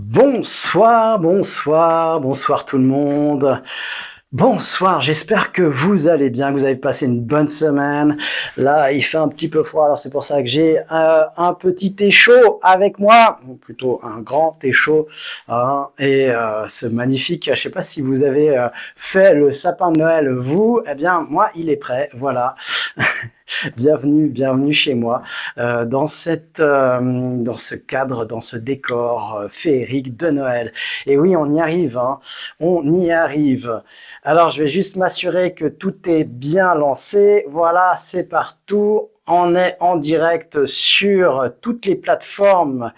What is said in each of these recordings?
Bonsoir, bonsoir, bonsoir tout le monde. Bonsoir, j'espère que vous allez bien, que vous avez passé une bonne semaine. Là, il fait un petit peu froid, alors c'est pour ça que j'ai un petit thé chaud avec moi, ou plutôt un grand thé chaud, hein, et ce magnifique, je ne sais pas si vous avez fait le sapin de Noël, vous, eh bien, moi, il est prêt, voilà. Bienvenue, bienvenue chez moi, dans ce cadre, dans ce décor féerique de Noël. Et oui, on y arrive, hein, on y arrive. Alors, je vais juste m'assurer que tout est bien lancé. Voilà, c'est partout. On est en direct sur toutes les plateformes.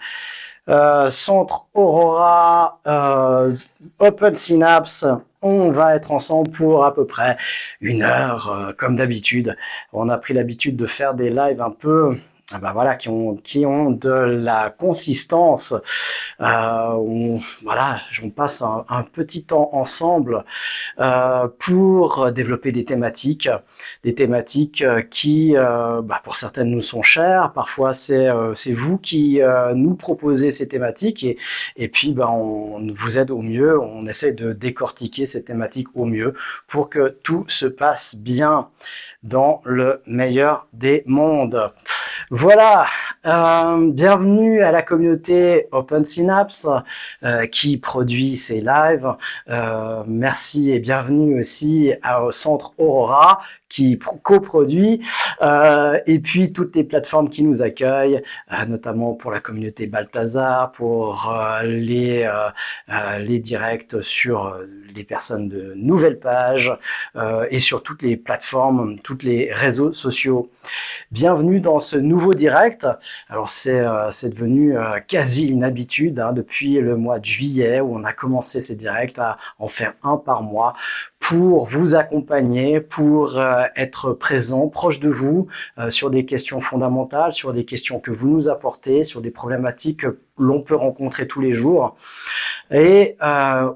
Centre Aurora, Open Synapse. On va être ensemble pour à peu près une heure, comme d'habitude. On a pris l'habitude de faire des lives un peu, ben voilà, qui ont de la consistance. Voilà, on passe un petit temps ensemble pour développer des thématiques qui, pour certaines, nous sont chères. Parfois, c'est vous qui nous proposez ces thématiques et puis on vous aide au mieux. On essaie de décortiquer ces thématiques au mieux pour que tout se passe bien dans le meilleur des mondes. Voilà, bienvenue à la communauté Open Synapse qui produit ces lives. Merci et bienvenue aussi au centre Aurora qui coproduit et puis toutes les plateformes qui nous accueillent, notamment pour la communauté Balthazar, pour les directs sur les personnes de nouvelles pages et sur toutes les plateformes, tous les réseaux sociaux. Bienvenue dans ce nouveau direct. Alors c'est devenu quasi une habitude depuis le mois de juillet où on a commencé ces directs à en faire un par mois pour vous accompagner, pour être présent, proche de vous sur des questions fondamentales, sur des questions que vous nous apportez, sur des problématiques que l'on peut rencontrer tous les jours et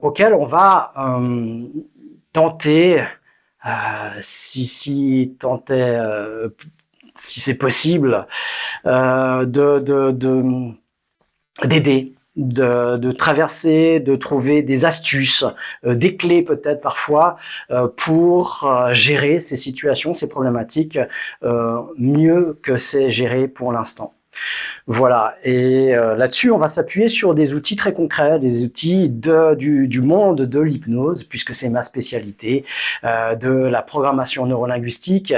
auxquelles on va tenter, si tenter si c'est possible, d'aider, de traverser, de trouver des astuces, des clés peut-être parfois pour gérer ces situations, ces problématiques mieux que c'est géré pour l'instant. Voilà, et là-dessus, on va s'appuyer sur des outils très concrets, des outils du monde de l'hypnose, puisque c'est ma spécialité, de la programmation neurolinguistique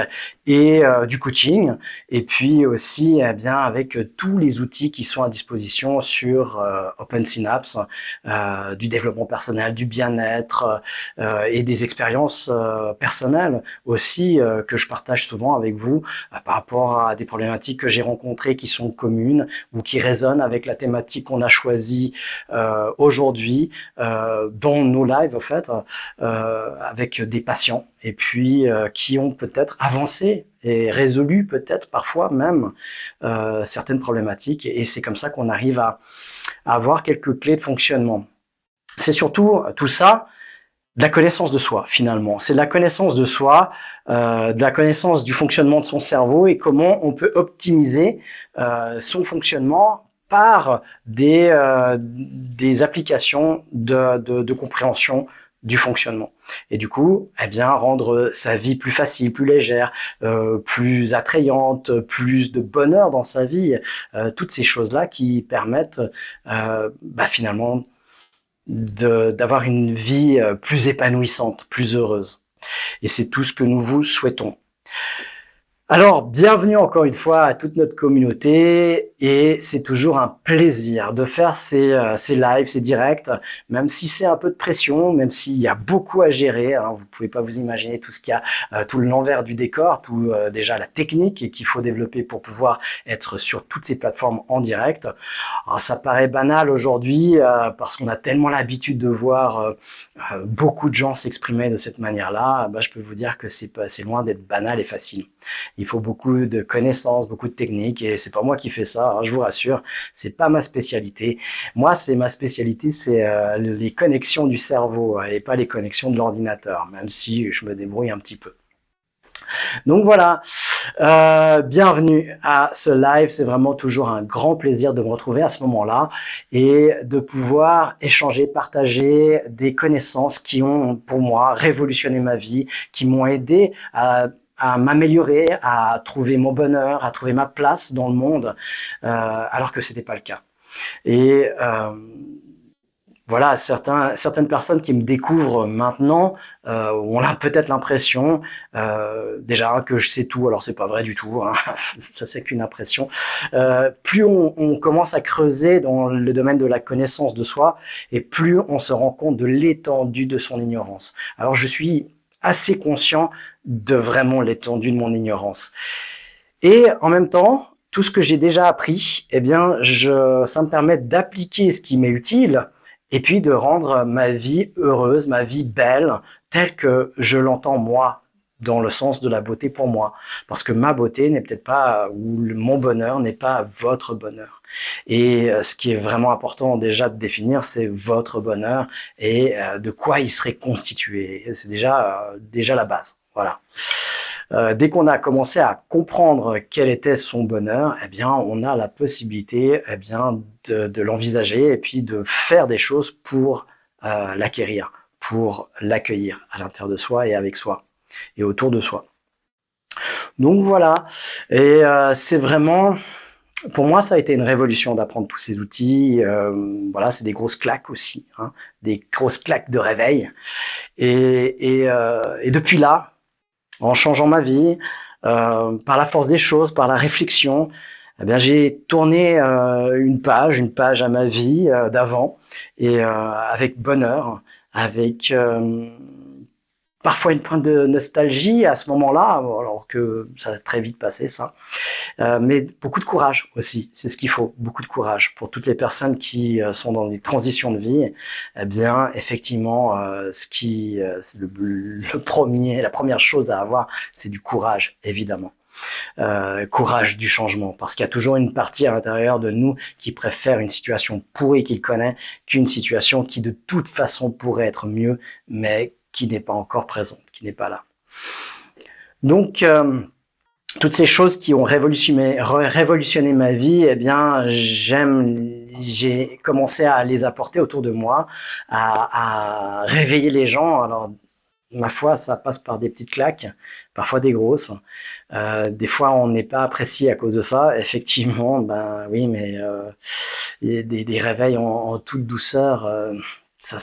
et du coaching, et puis aussi bien avec tous les outils qui sont à disposition sur Open Synapse, du développement personnel, du bien-être et des expériences personnelles aussi que je partage souvent avec vous par rapport à des problématiques que j'ai rencontrées qui sont communes ou qui résonnent avec la thématique qu'on a choisie aujourd'hui dans nos lives en fait avec des patients et puis qui ont peut-être avancé et résolu peut-être parfois même certaines problématiques et c'est comme ça qu'on arrive à avoir quelques clés de fonctionnement. C'est surtout tout ça de la connaissance de soi finalement. C'est de la connaissance de soi, de la connaissance du fonctionnement de son cerveau et comment on peut optimiser son fonctionnement par des applications de compréhension du fonctionnement. Et du coup, eh bien, rendre sa vie plus facile, plus légère, plus attrayante, plus de bonheur dans sa vie, toutes ces choses-là qui permettent finalement d'avoir une vie plus épanouissante, plus heureuse. Et c'est tout ce que nous vous souhaitons. Alors, bienvenue encore une fois à toute notre communauté et c'est toujours un plaisir de faire ces lives, ces directs, même si c'est un peu de pression, même s'il y a beaucoup à gérer. Hein, vous pouvez pas vous imaginer tout ce qu'il y a, tout l'envers du décor, tout déjà la technique qu'il faut développer pour pouvoir être sur toutes ces plateformes en direct. Alors, ça paraît banal aujourd'hui parce qu'on a tellement l'habitude de voir beaucoup de gens s'exprimer de cette manière-là. Je peux vous dire que c'est loin d'être banal et facile. Il faut beaucoup de connaissances, beaucoup de techniques et c'est pas moi qui fais ça, hein, je vous rassure, c'est pas ma spécialité. Moi, c'est ma spécialité, c'est les connexions du cerveau et pas les connexions de l'ordinateur, même si je me débrouille un petit peu. Donc voilà, bienvenue à ce live. C'est vraiment toujours un grand plaisir de me retrouver à ce moment-là et de pouvoir échanger, partager des connaissances qui ont, pour moi, révolutionné ma vie, qui m'ont aidé à m'améliorer, à trouver mon bonheur, à trouver ma place dans le monde, alors que c'était pas le cas. Et voilà, certaines personnes qui me découvrent maintenant ont peut-être l'impression déjà que je sais tout, alors c'est pas vrai du tout, hein, ça c'est qu'une impression. Plus on commence à creuser dans le domaine de la connaissance de soi, et plus on se rend compte de l'étendue de son ignorance. Alors je suis assez conscient de vraiment l'étendue de mon ignorance. Et en même temps, tout ce que j'ai déjà appris, eh bien, ça me permet d'appliquer ce qui m'est utile et puis de rendre ma vie heureuse, ma vie belle, telle que je l'entends moi, dans le sens de la beauté pour moi. Parce que ma beauté n'est peut-être pas, ou mon bonheur n'est pas votre bonheur. Et ce qui est vraiment important déjà de définir, c'est votre bonheur et de quoi il serait constitué. C'est déjà la base. Voilà. Dès qu'on a commencé à comprendre quel était son bonheur, eh bien, on a la possibilité, eh bien, de l'envisager et puis de faire des choses pour l'acquérir, pour l'accueillir à l'intérieur de soi et avec soi et autour de soi. Donc voilà, et c'est vraiment, pour moi, ça a été une révolution d'apprendre tous ces outils. Voilà, c'est des grosses claques aussi, hein, des grosses claques de réveil. Et depuis là, en changeant ma vie, par la force des choses, par la réflexion, eh bien, j'ai tourné une page à ma vie d'avant, et avec bonheur, avec parfois une pointe de nostalgie à ce moment-là, alors que ça a très vite passé ça, mais beaucoup de courage aussi, c'est ce qu'il faut, beaucoup de courage pour toutes les personnes qui sont dans des transitions de vie. Eh bien, effectivement, c'est la première chose à avoir, c'est du courage, évidemment. Courage du changement, parce qu'il y a toujours une partie à l'intérieur de nous qui préfère une situation pourrie qu'il connaît qu'une situation qui de toute façon pourrait être mieux, mais qui n'est pas encore présente, qui n'est pas là. Donc, toutes ces choses qui ont révolutionné ma vie, eh bien, j'ai commencé à les apporter autour de moi, à réveiller les gens. Alors, ma foi, ça passe par des petites claques, parfois des grosses. Des fois, on n'est pas apprécié à cause de ça. Effectivement, ben oui, mais des réveils en toute douceur. Ça,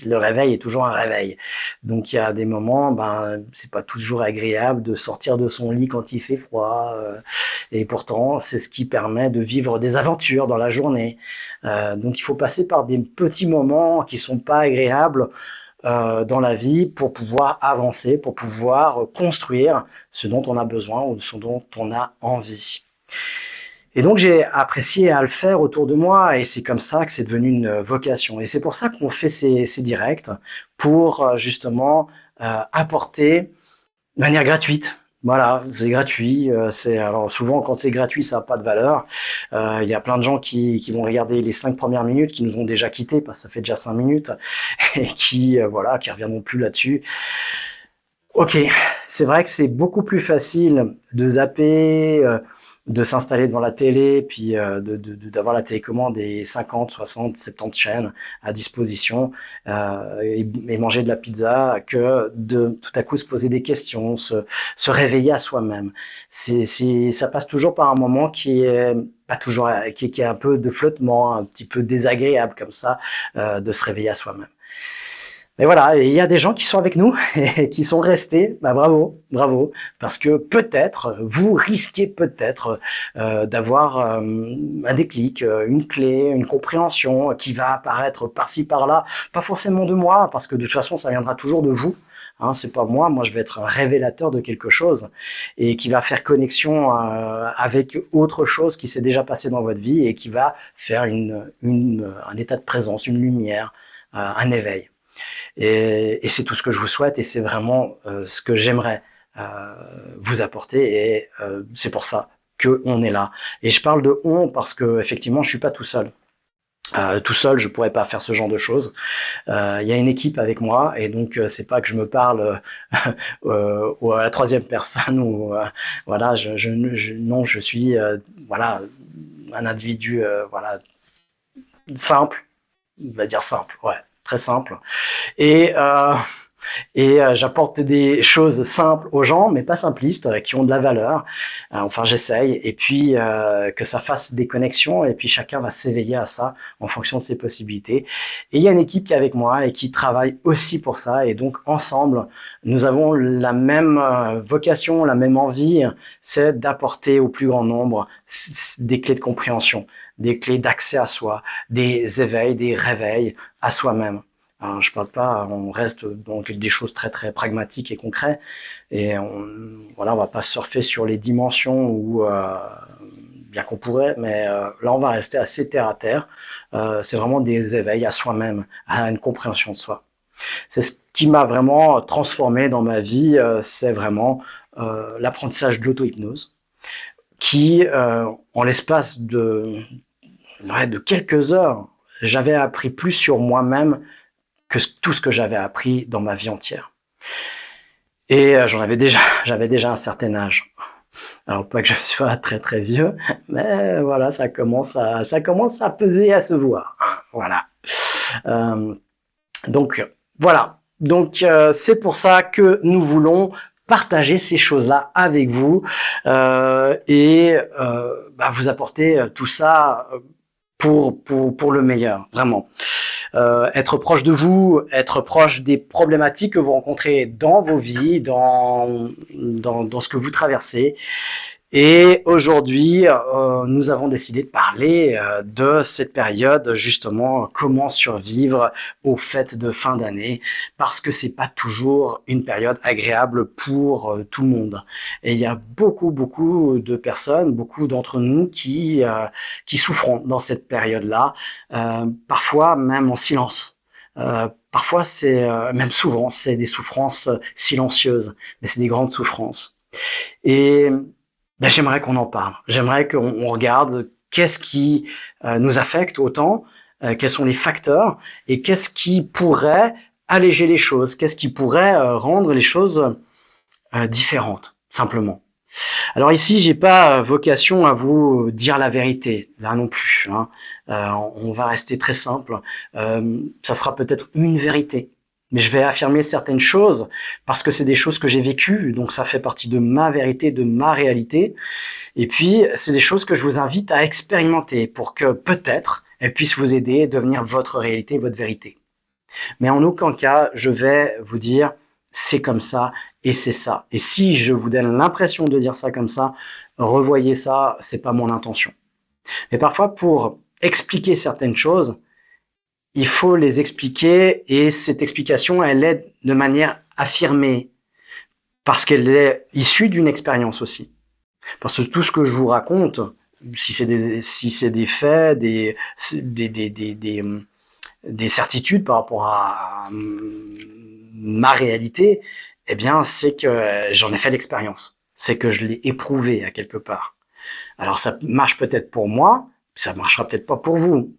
le réveil est toujours un réveil. Donc il y a des moments, ben c'est pas toujours agréable de sortir de son lit quand il fait froid. Et pourtant, c'est ce qui permet de vivre des aventures dans la journée. Donc il faut passer par des petits moments qui sont pas agréables dans la vie pour pouvoir avancer, pour pouvoir construire ce dont on a besoin ou ce dont on a envie. Et donc j'ai apprécié à le faire autour de moi, et c'est comme ça que c'est devenu une vocation. Et c'est pour ça qu'on fait ces directs, pour justement apporter de manière gratuite. Voilà, c'est gratuit. Alors souvent quand c'est gratuit, ça n'a pas de valeur. Il y a plein de gens qui vont regarder les 5 premières minutes, qui nous ont déjà quittés parce que ça fait déjà 5 minutes, et qui voilà, qui reviendront plus là-dessus. Ok, c'est vrai que c'est beaucoup plus facile de zapper, de s'installer devant la télé, puis d'avoir la télécommande et 50, 60, 70 chaînes à disposition, et manger de la pizza, que de tout à coup se poser des questions, se réveiller à soi-même. Ça passe toujours par un moment qui est pas toujours, qui est un peu de flottement, un petit peu désagréable comme ça, de se réveiller à soi-même. Et voilà, il y a des gens qui sont avec nous et qui sont restés. Bah bravo, bravo, parce que peut-être vous risquez peut-être d'avoir un déclic, une clé, une compréhension qui va apparaître par-ci par-là, pas forcément de moi, parce que de toute façon ça viendra toujours de vous. Hein, c'est pas moi, je vais être un révélateur de quelque chose et qui va faire connexion avec autre chose qui s'est déjà passé dans votre vie et qui va faire un état de présence, une lumière, un éveil. Et c'est tout ce que je vous souhaite, et c'est vraiment ce que j'aimerais vous apporter, et c'est pour ça qu'on est là. Et je parle de on parce que effectivement, je suis pas tout seul. Tout seul, je pourrais pas faire ce genre de choses. Il y a une équipe avec moi et donc c'est pas que je me parle ou à la troisième personne ou voilà, non, je suis voilà un individu voilà simple, on va dire simple, ouais, très simple. Et j'apporte des choses simples aux gens, mais pas simplistes, qui ont de la valeur. Enfin, j'essaye. Et puis, que ça fasse des connexions. Et puis, chacun va s'éveiller à ça en fonction de ses possibilités. Et il y a une équipe qui est avec moi et qui travaille aussi pour ça. Et donc, ensemble, nous avons la même vocation, la même envie, c'est d'apporter au plus grand nombre des clés de compréhension, des clés d'accès à soi, des éveils, des réveils à soi-même. Alors, je parle pas, on reste dans des choses très très pragmatiques et concrètes, et voilà, on va pas surfer sur les dimensions où bien qu'on pourrait, mais là on va rester assez terre à terre. C'est vraiment des éveils à soi-même, à une compréhension de soi. C'est ce qui m'a vraiment transformé dans ma vie, c'est vraiment l'apprentissage de l'auto-hypnose, qui en l'espace de quelques heures, j'avais appris plus sur moi-même que tout ce que j'avais appris dans ma vie entière. Et j'avais déjà un certain âge. Alors pas que je sois très très vieux, mais voilà, ça commence à peser et à se voir. Voilà. Euh, donc voilà. Donc c'est pour ça que nous voulons partager ces choses-là avec vous et vous apporter tout ça pour le meilleur, vraiment. Être proche de vous, être proche des problématiques que vous rencontrez dans vos vies, dans ce que vous traversez. Et aujourd'hui, nous avons décidé de parler de cette période, justement, comment survivre aux fêtes de fin d'année, parce que c'est pas toujours une période agréable pour tout le monde. Et il y a beaucoup de personnes, beaucoup d'entre nous qui souffront dans cette période-là, parfois même en silence. Parfois, même souvent, c'est des souffrances silencieuses, mais c'est des grandes souffrances. Et j'aimerais qu'on en parle. J'aimerais qu'on regarde qu'est-ce qui nous affecte autant, quels sont les facteurs et qu'est-ce qui pourrait alléger les choses, qu'est-ce qui pourrait rendre les choses différentes, simplement. Alors ici, j'ai pas vocation à vous dire la vérité, là non plus. Hein. On va rester très simple. Ça sera peut-être une vérité, mais je vais affirmer certaines choses parce que c'est des choses que j'ai vécues, donc ça fait partie de ma vérité, de ma réalité. Et puis, c'est des choses que je vous invite à expérimenter pour que peut-être elles puissent vous aider à devenir votre réalité, votre vérité. Mais en aucun cas, je vais vous dire c'est comme ça et c'est ça. Et si je vous donne l'impression de dire ça comme ça, revoyez ça, c'est pas mon intention. Mais parfois, pour expliquer certaines choses, il faut les expliquer et cette explication, elle est de manière affirmée parce qu'elle est issue d'une expérience aussi. Parce que tout ce que je vous raconte, si c'est des faits, des certitudes par rapport à ma réalité, eh bien, c'est que j'en ai fait l'expérience. C'est que je l'ai éprouvé à quelque part. Alors, ça marche peut-être pour moi, ça marchera peut-être pas pour vous.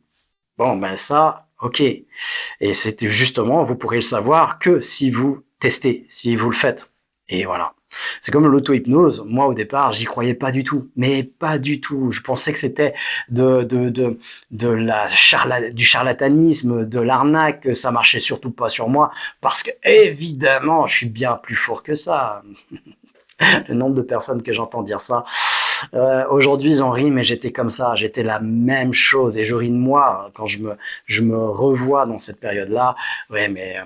Bon, ben ça, ok. Et c'était justement, vous pourrez le savoir que si vous testez, si vous le faites. Et voilà. C'est comme l'auto-hypnose. Moi, au départ, j'y croyais pas du tout. Mais pas du tout. Je pensais que c'était du charlatanisme, de l'arnaque, que ça marchait surtout pas sur moi. Parce que, évidemment, je suis bien plus fort que ça. Le nombre de personnes que j'entends dire ça. Aujourd'hui, j'en ris, mais j'étais comme ça. J'étais la même chose. Et je ris de moi quand je me revois dans cette période-là. Ouais, mais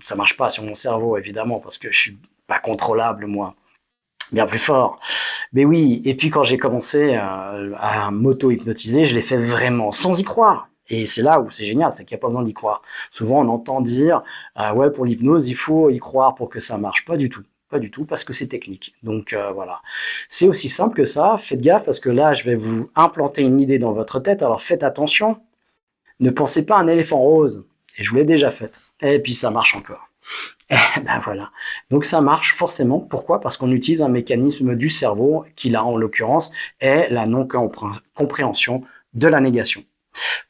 ça marche pas sur mon cerveau, évidemment, parce que je suis pas contrôlable, moi. Bien plus fort. Mais oui, et puis quand j'ai commencé à m'auto-hypnotiser, je l'ai fait vraiment sans y croire. Et c'est là où c'est génial, c'est qu'il n'y a pas besoin d'y croire. Souvent, on entend dire, ouais, pour l'hypnose, il faut y croire pour que ça marche. Pas du tout. Pas du tout, parce que c'est technique. Donc voilà. C'est aussi simple que ça. Faites gaffe, parce que là, je vais vous implanter une idée dans votre tête. Alors faites attention. Ne pensez pas à un éléphant rose. Et je vous l'ai déjà fait. Et puis ça marche encore. Ben voilà. Donc ça marche forcément. Pourquoi? Parce qu'on utilise un mécanisme du cerveau qui là, en l'occurrence, est la non-compréhension de la négation.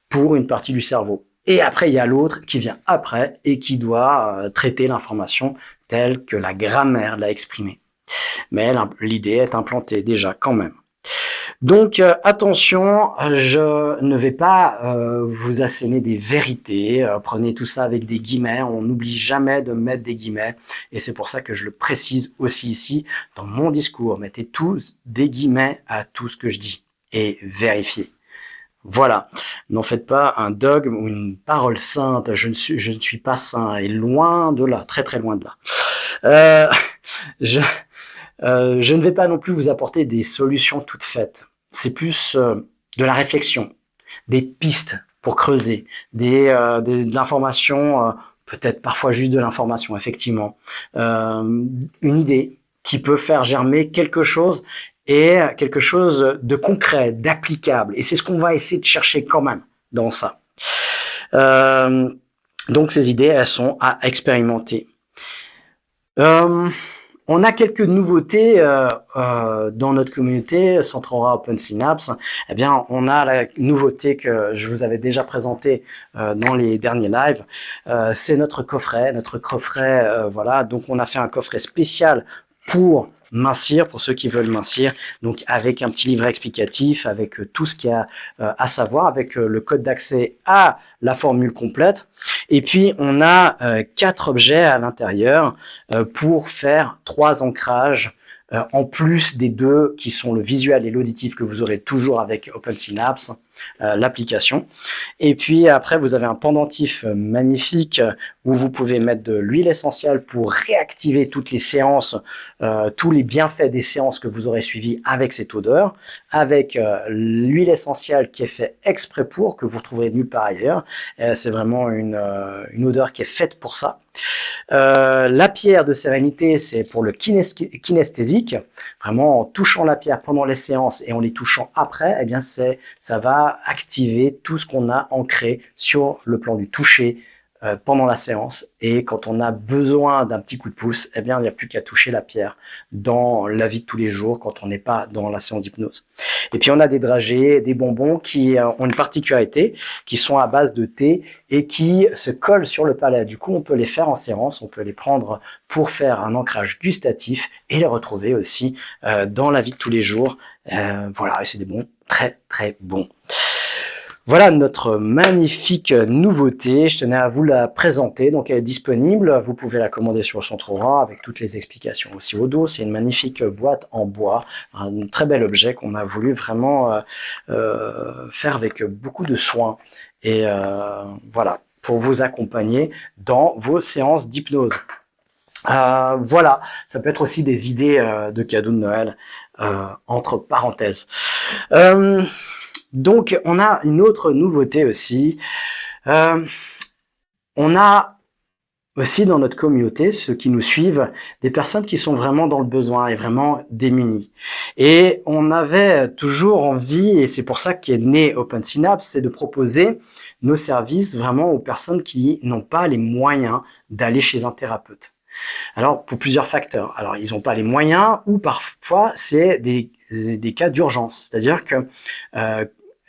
pour une partie du cerveau. Et après, il y a l'autre qui vient après et qui doit traiter l'information telle que la grammaire l'a exprimée. Mais l'idée est implantée déjà quand même. Donc attention, je ne vais pas vous asséner des vérités, prenez tout ça avec des guillemets, on n'oublie jamais de mettre des guillemets, et c'est pour ça que je le précise aussi ici dans mon discours, mettez tous des guillemets à tout ce que je dis, et vérifiez. Voilà, n'en faites pas un dogme ou une parole sainte, je ne suis pas saint, et loin de là, très très loin de là. Euh, je, je ne vais pas non plus vous apporter des solutions toutes faites. C'est plus de la réflexion, des pistes pour creuser, de l'information, peut-être parfois juste de l'information, effectivement. Une idée qui peut faire germer quelque chose et quelque chose de concret, d'applicable. Et c'est ce qu'on va essayer de chercher quand même dans ça. Donc ces idées, elles sont à expérimenter. On a quelques nouveautés dans notre communauté Centrora Open Synapse. Eh bien, on a la nouveauté que je vous avais déjà présentée dans les derniers lives. C'est notre coffret. Voilà. Donc, on a fait un coffret spécial pour mincir, pour ceux qui veulent mincir, donc avec un petit livret explicatif, avec tout ce qu'il y a à savoir, avec le code d'accès à la formule complète. Et puis, on a 4 objets à l'intérieur pour faire 3 ancrages en plus des 2 qui sont le visuel et l'auditif que vous aurez toujours avec Open Synapse, l'application. Et puis après, vous avez un pendentif magnifique où vous pouvez mettre de l'huile essentielle pour réactiver toutes les séances, tous les bienfaits des séances que vous aurez suivies avec cette odeur, avec l'huile essentielle qui est faite exprès pour, que vous retrouverez nulle part ailleurs. C'est vraiment une odeur qui est faite pour ça. La pierre de sérénité, c'est pour le kinesthésique. Vraiment, en touchant la pierre pendant les séances et en les touchant après, eh bien ça va activer tout ce qu'on a ancré sur le plan du toucher pendant la séance. Et quand on a besoin d'un petit coup de pouce, eh bien, il n'y a plus qu'à toucher la pierre dans la vie de tous les jours quand on n'est pas dans la séance d'hypnose. Et puis, on a des dragées, des bonbons qui ont une particularité, qui sont à base de thé et qui se collent sur le palais. Du coup, on peut les faire en séance, on peut les prendre pour faire un ancrage gustatif et les retrouver aussi dans la vie de tous les jours. Voilà, et c'est des bons, très, très bons. Voilà notre magnifique nouveauté, je tenais à vous la présenter, donc elle est disponible, vous pouvez la commander sur Centrora avec toutes les explications aussi au dos, c'est une magnifique boîte en bois, un très bel objet qu'on a voulu vraiment faire avec beaucoup de soin et voilà, pour vous accompagner dans vos séances d'hypnose. Voilà, ça peut être aussi des idées de cadeaux de Noël, entre parenthèses. Donc, on a une autre nouveauté aussi. On a aussi dans notre communauté, ceux qui nous suivent, des personnes qui sont vraiment dans le besoin et vraiment démunies. Et on avait toujours envie, et c'est pour ça qu'est né Open Synapse, c'est de proposer nos services vraiment aux personnes qui n'ont pas les moyens d'aller chez un thérapeute. Alors, pour plusieurs facteurs. Alors, ils n'ont pas les moyens ou parfois, c'est des cas d'urgence. C'est-à-dire que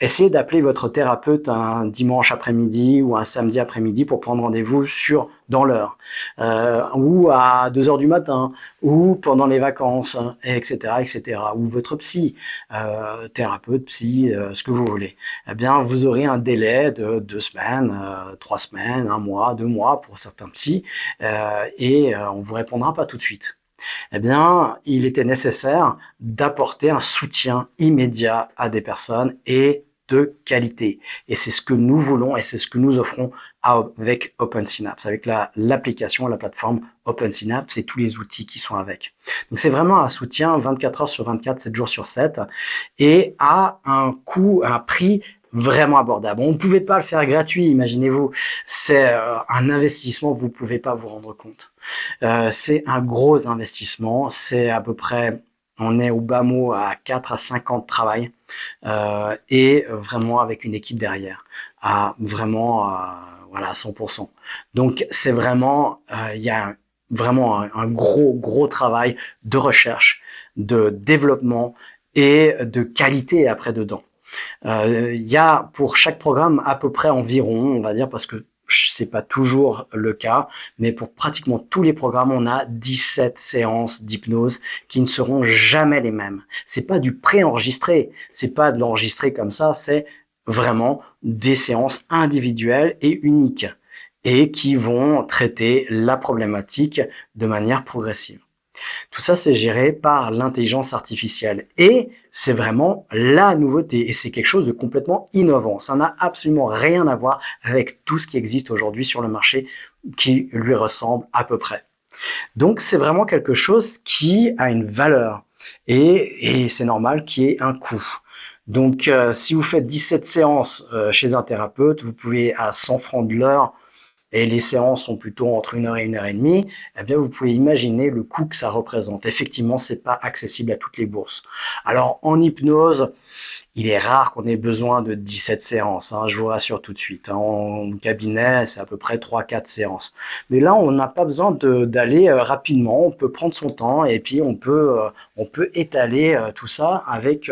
essayez d'appeler votre thérapeute un dimanche après-midi ou un samedi après-midi pour prendre rendez-vous dans l'heure, ou à 2 heures du matin, ou pendant les vacances, etc., etc. Ou votre psy, thérapeute, psy, ce que vous voulez. Eh bien, vous aurez un délai de 2 semaines, 3 semaines, 1 mois, 2 mois pour certains psys, et on vous répondra pas tout de suite. Eh bien, il était nécessaire d'apporter un soutien immédiat à des personnes et de qualité. Et c'est ce que nous voulons et c'est ce que nous offrons avec Open Synapse, avec l'application, la plateforme Open Synapse et tous les outils qui sont avec. Donc c'est vraiment un soutien 24 heures sur 24, 7 jours sur 7 et à un coût, un prix vraiment abordable. On ne pouvait pas le faire gratuit, imaginez-vous. C'est un investissement, vous ne pouvez pas vous rendre compte. C'est un gros investissement, c'est à peu près, on est au bas mot à 4 à 5 ans de travail et vraiment avec une équipe derrière, à vraiment voilà 100%. Donc c'est vraiment, il y a vraiment un gros travail de recherche, de développement et de qualité après dedans. Il y a pour chaque programme à peu près environ, on va dire, parce que c'est pas toujours le cas, mais pour pratiquement tous les programmes, on a 17 séances d'hypnose qui ne seront jamais les mêmes. C'est pas du pré-enregistré, c'est pas de l'enregistrer comme ça, c'est vraiment des séances individuelles et uniques et qui vont traiter la problématique de manière progressive. Tout ça, c'est géré par l'intelligence artificielle et c'est vraiment la nouveauté et c'est quelque chose de complètement innovant. Ça n'a absolument rien à voir avec tout ce qui existe aujourd'hui sur le marché qui lui ressemble à peu près. Donc, c'est vraiment quelque chose qui a une valeur et c'est normal qu'il y ait un coût. Donc, si vous faites 17 séances chez un thérapeute, vous pouvez à 100 francs de l'heure et les séances sont plutôt entre 1 heure et 1 heure et demie, eh bien, vous pouvez imaginer le coût que ça représente. Effectivement, c'est pas accessible à toutes les bourses. Alors, en hypnose, il est rare qu'on ait besoin de 17 séances, hein, je vous rassure tout de suite. Hein. En cabinet, c'est à peu près 3-4 séances. Mais là, on n'a pas besoin d'aller rapidement, on peut prendre son temps et puis on peut étaler tout ça avec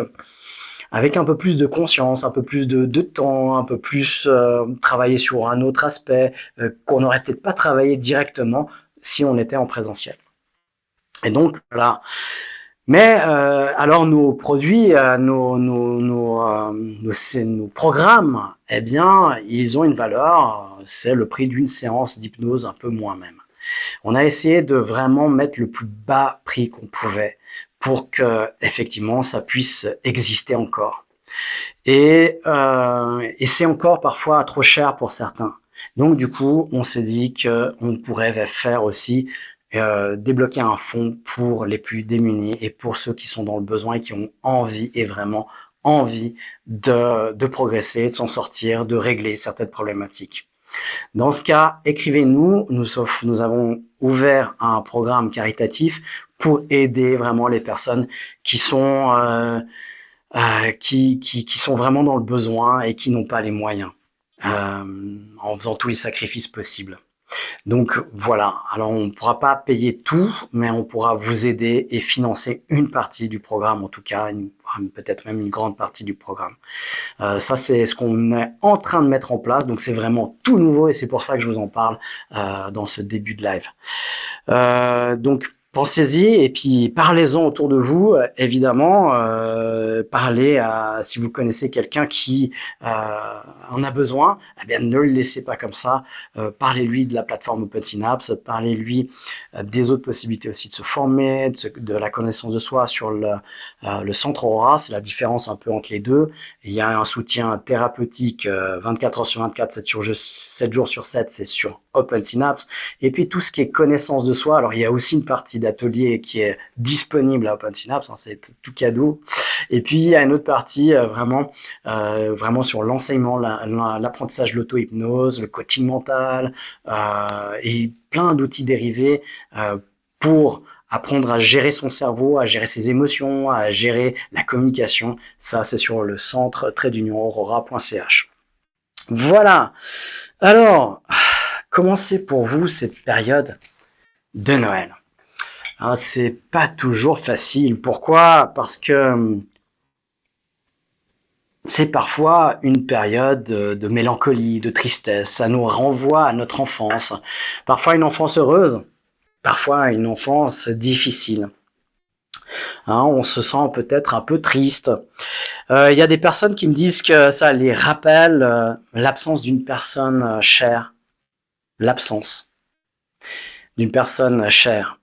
un peu plus de conscience, un peu plus de temps, un peu plus travailler sur un autre aspect qu'on n'aurait peut-être pas travaillé directement si on était en présentiel. Et donc, voilà. Mais alors nos produits, nos programmes, eh bien, ils ont une valeur, c'est le prix d'une séance d'hypnose, un peu moins même. On a essayé de vraiment mettre le plus bas prix qu'on pouvait pour que effectivement ça puisse exister encore. Et c'est encore parfois trop cher pour certains. Donc du coup, on s'est dit qu'on pourrait faire aussi débloquer un fonds pour les plus démunis et pour ceux qui sont dans le besoin et qui ont envie et vraiment envie de progresser, de s'en sortir, de régler certaines problématiques. Dans ce cas, écrivez-nous. Nous avons ouvert un programme caritatif pour aider vraiment les personnes qui sont qui sont vraiment dans le besoin et qui n'ont pas les moyens, en faisant tous les sacrifices possibles. Donc voilà, alors on ne pourra pas payer tout, mais on pourra vous aider et financer une partie du programme, en tout cas, peut-être même une grande partie du programme. Ça, c'est ce qu'on est en train de mettre en place, donc c'est vraiment tout nouveau et c'est pour ça que je vous en parle dans ce début de live. Donc pensez-y et puis parlez-en autour de vous, évidemment. Parlez si vous connaissez quelqu'un qui en a besoin, eh bien ne le laissez pas comme ça. Parlez-lui de la plateforme OpenSynapse, parlez-lui des autres possibilités aussi de se former, de la connaissance de soi sur le centre Aura. C'est la différence un peu entre les deux. Il y a un soutien thérapeutique 24 heures sur 24, 7 jours sur 7, c'est sur OpenSynapse. Et puis tout ce qui est connaissance de soi, alors il y a aussi une partie d'atelier qui est disponible à OpenSynapse, hein, c'est tout cadeau. Et puis il y a une autre partie vraiment sur l'enseignement, l'apprentissage de l'auto-hypnose, le coaching mental et plein d'outils dérivés pour apprendre à gérer son cerveau, à gérer ses émotions, à gérer la communication. Ça, c'est sur le centre aurora.ch. Voilà. Alors, comment c'est pour vous cette période de Noël? C'est pas toujours facile. Pourquoi? Parce que c'est parfois une période de mélancolie, de tristesse. Ça nous renvoie à notre enfance. Parfois une enfance heureuse, parfois une enfance difficile. On se sent peut-être un peu triste. Il y a des personnes qui me disent que ça les rappelle l'absence d'une personne chère. L'absence d'une personne chère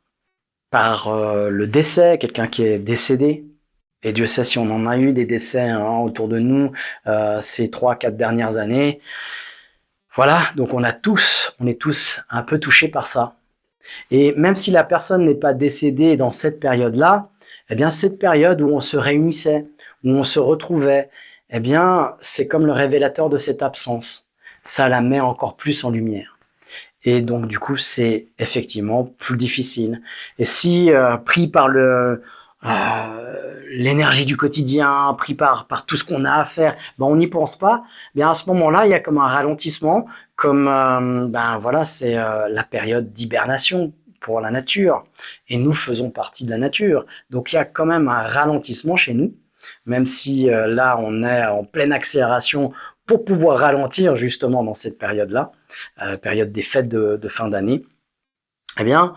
par le décès, quelqu'un qui est décédé. Et Dieu sait si on en a eu des décès autour de nous ces 3-4 dernières années. Voilà, donc on est tous un peu touchés par ça. Et même si la personne n'est pas décédée dans cette période-là, eh bien cette période où on se réunissait, où on se retrouvait, eh bien c'est comme le révélateur de cette absence. Ça la met encore plus en lumière. Et donc du coup c'est effectivement plus difficile. Et si pris par l'énergie du quotidien, pris par tout ce qu'on a à faire, on n'y pense pas. Bien à ce moment-là, il y a comme un ralentissement, comme voilà, c'est la période d'hibernation pour la nature, et nous faisons partie de la nature. Donc il y a quand même un ralentissement chez nous. même si là, on est en pleine accélération pour pouvoir ralentir justement dans cette période-là, période des fêtes de fin d'année. Eh bien,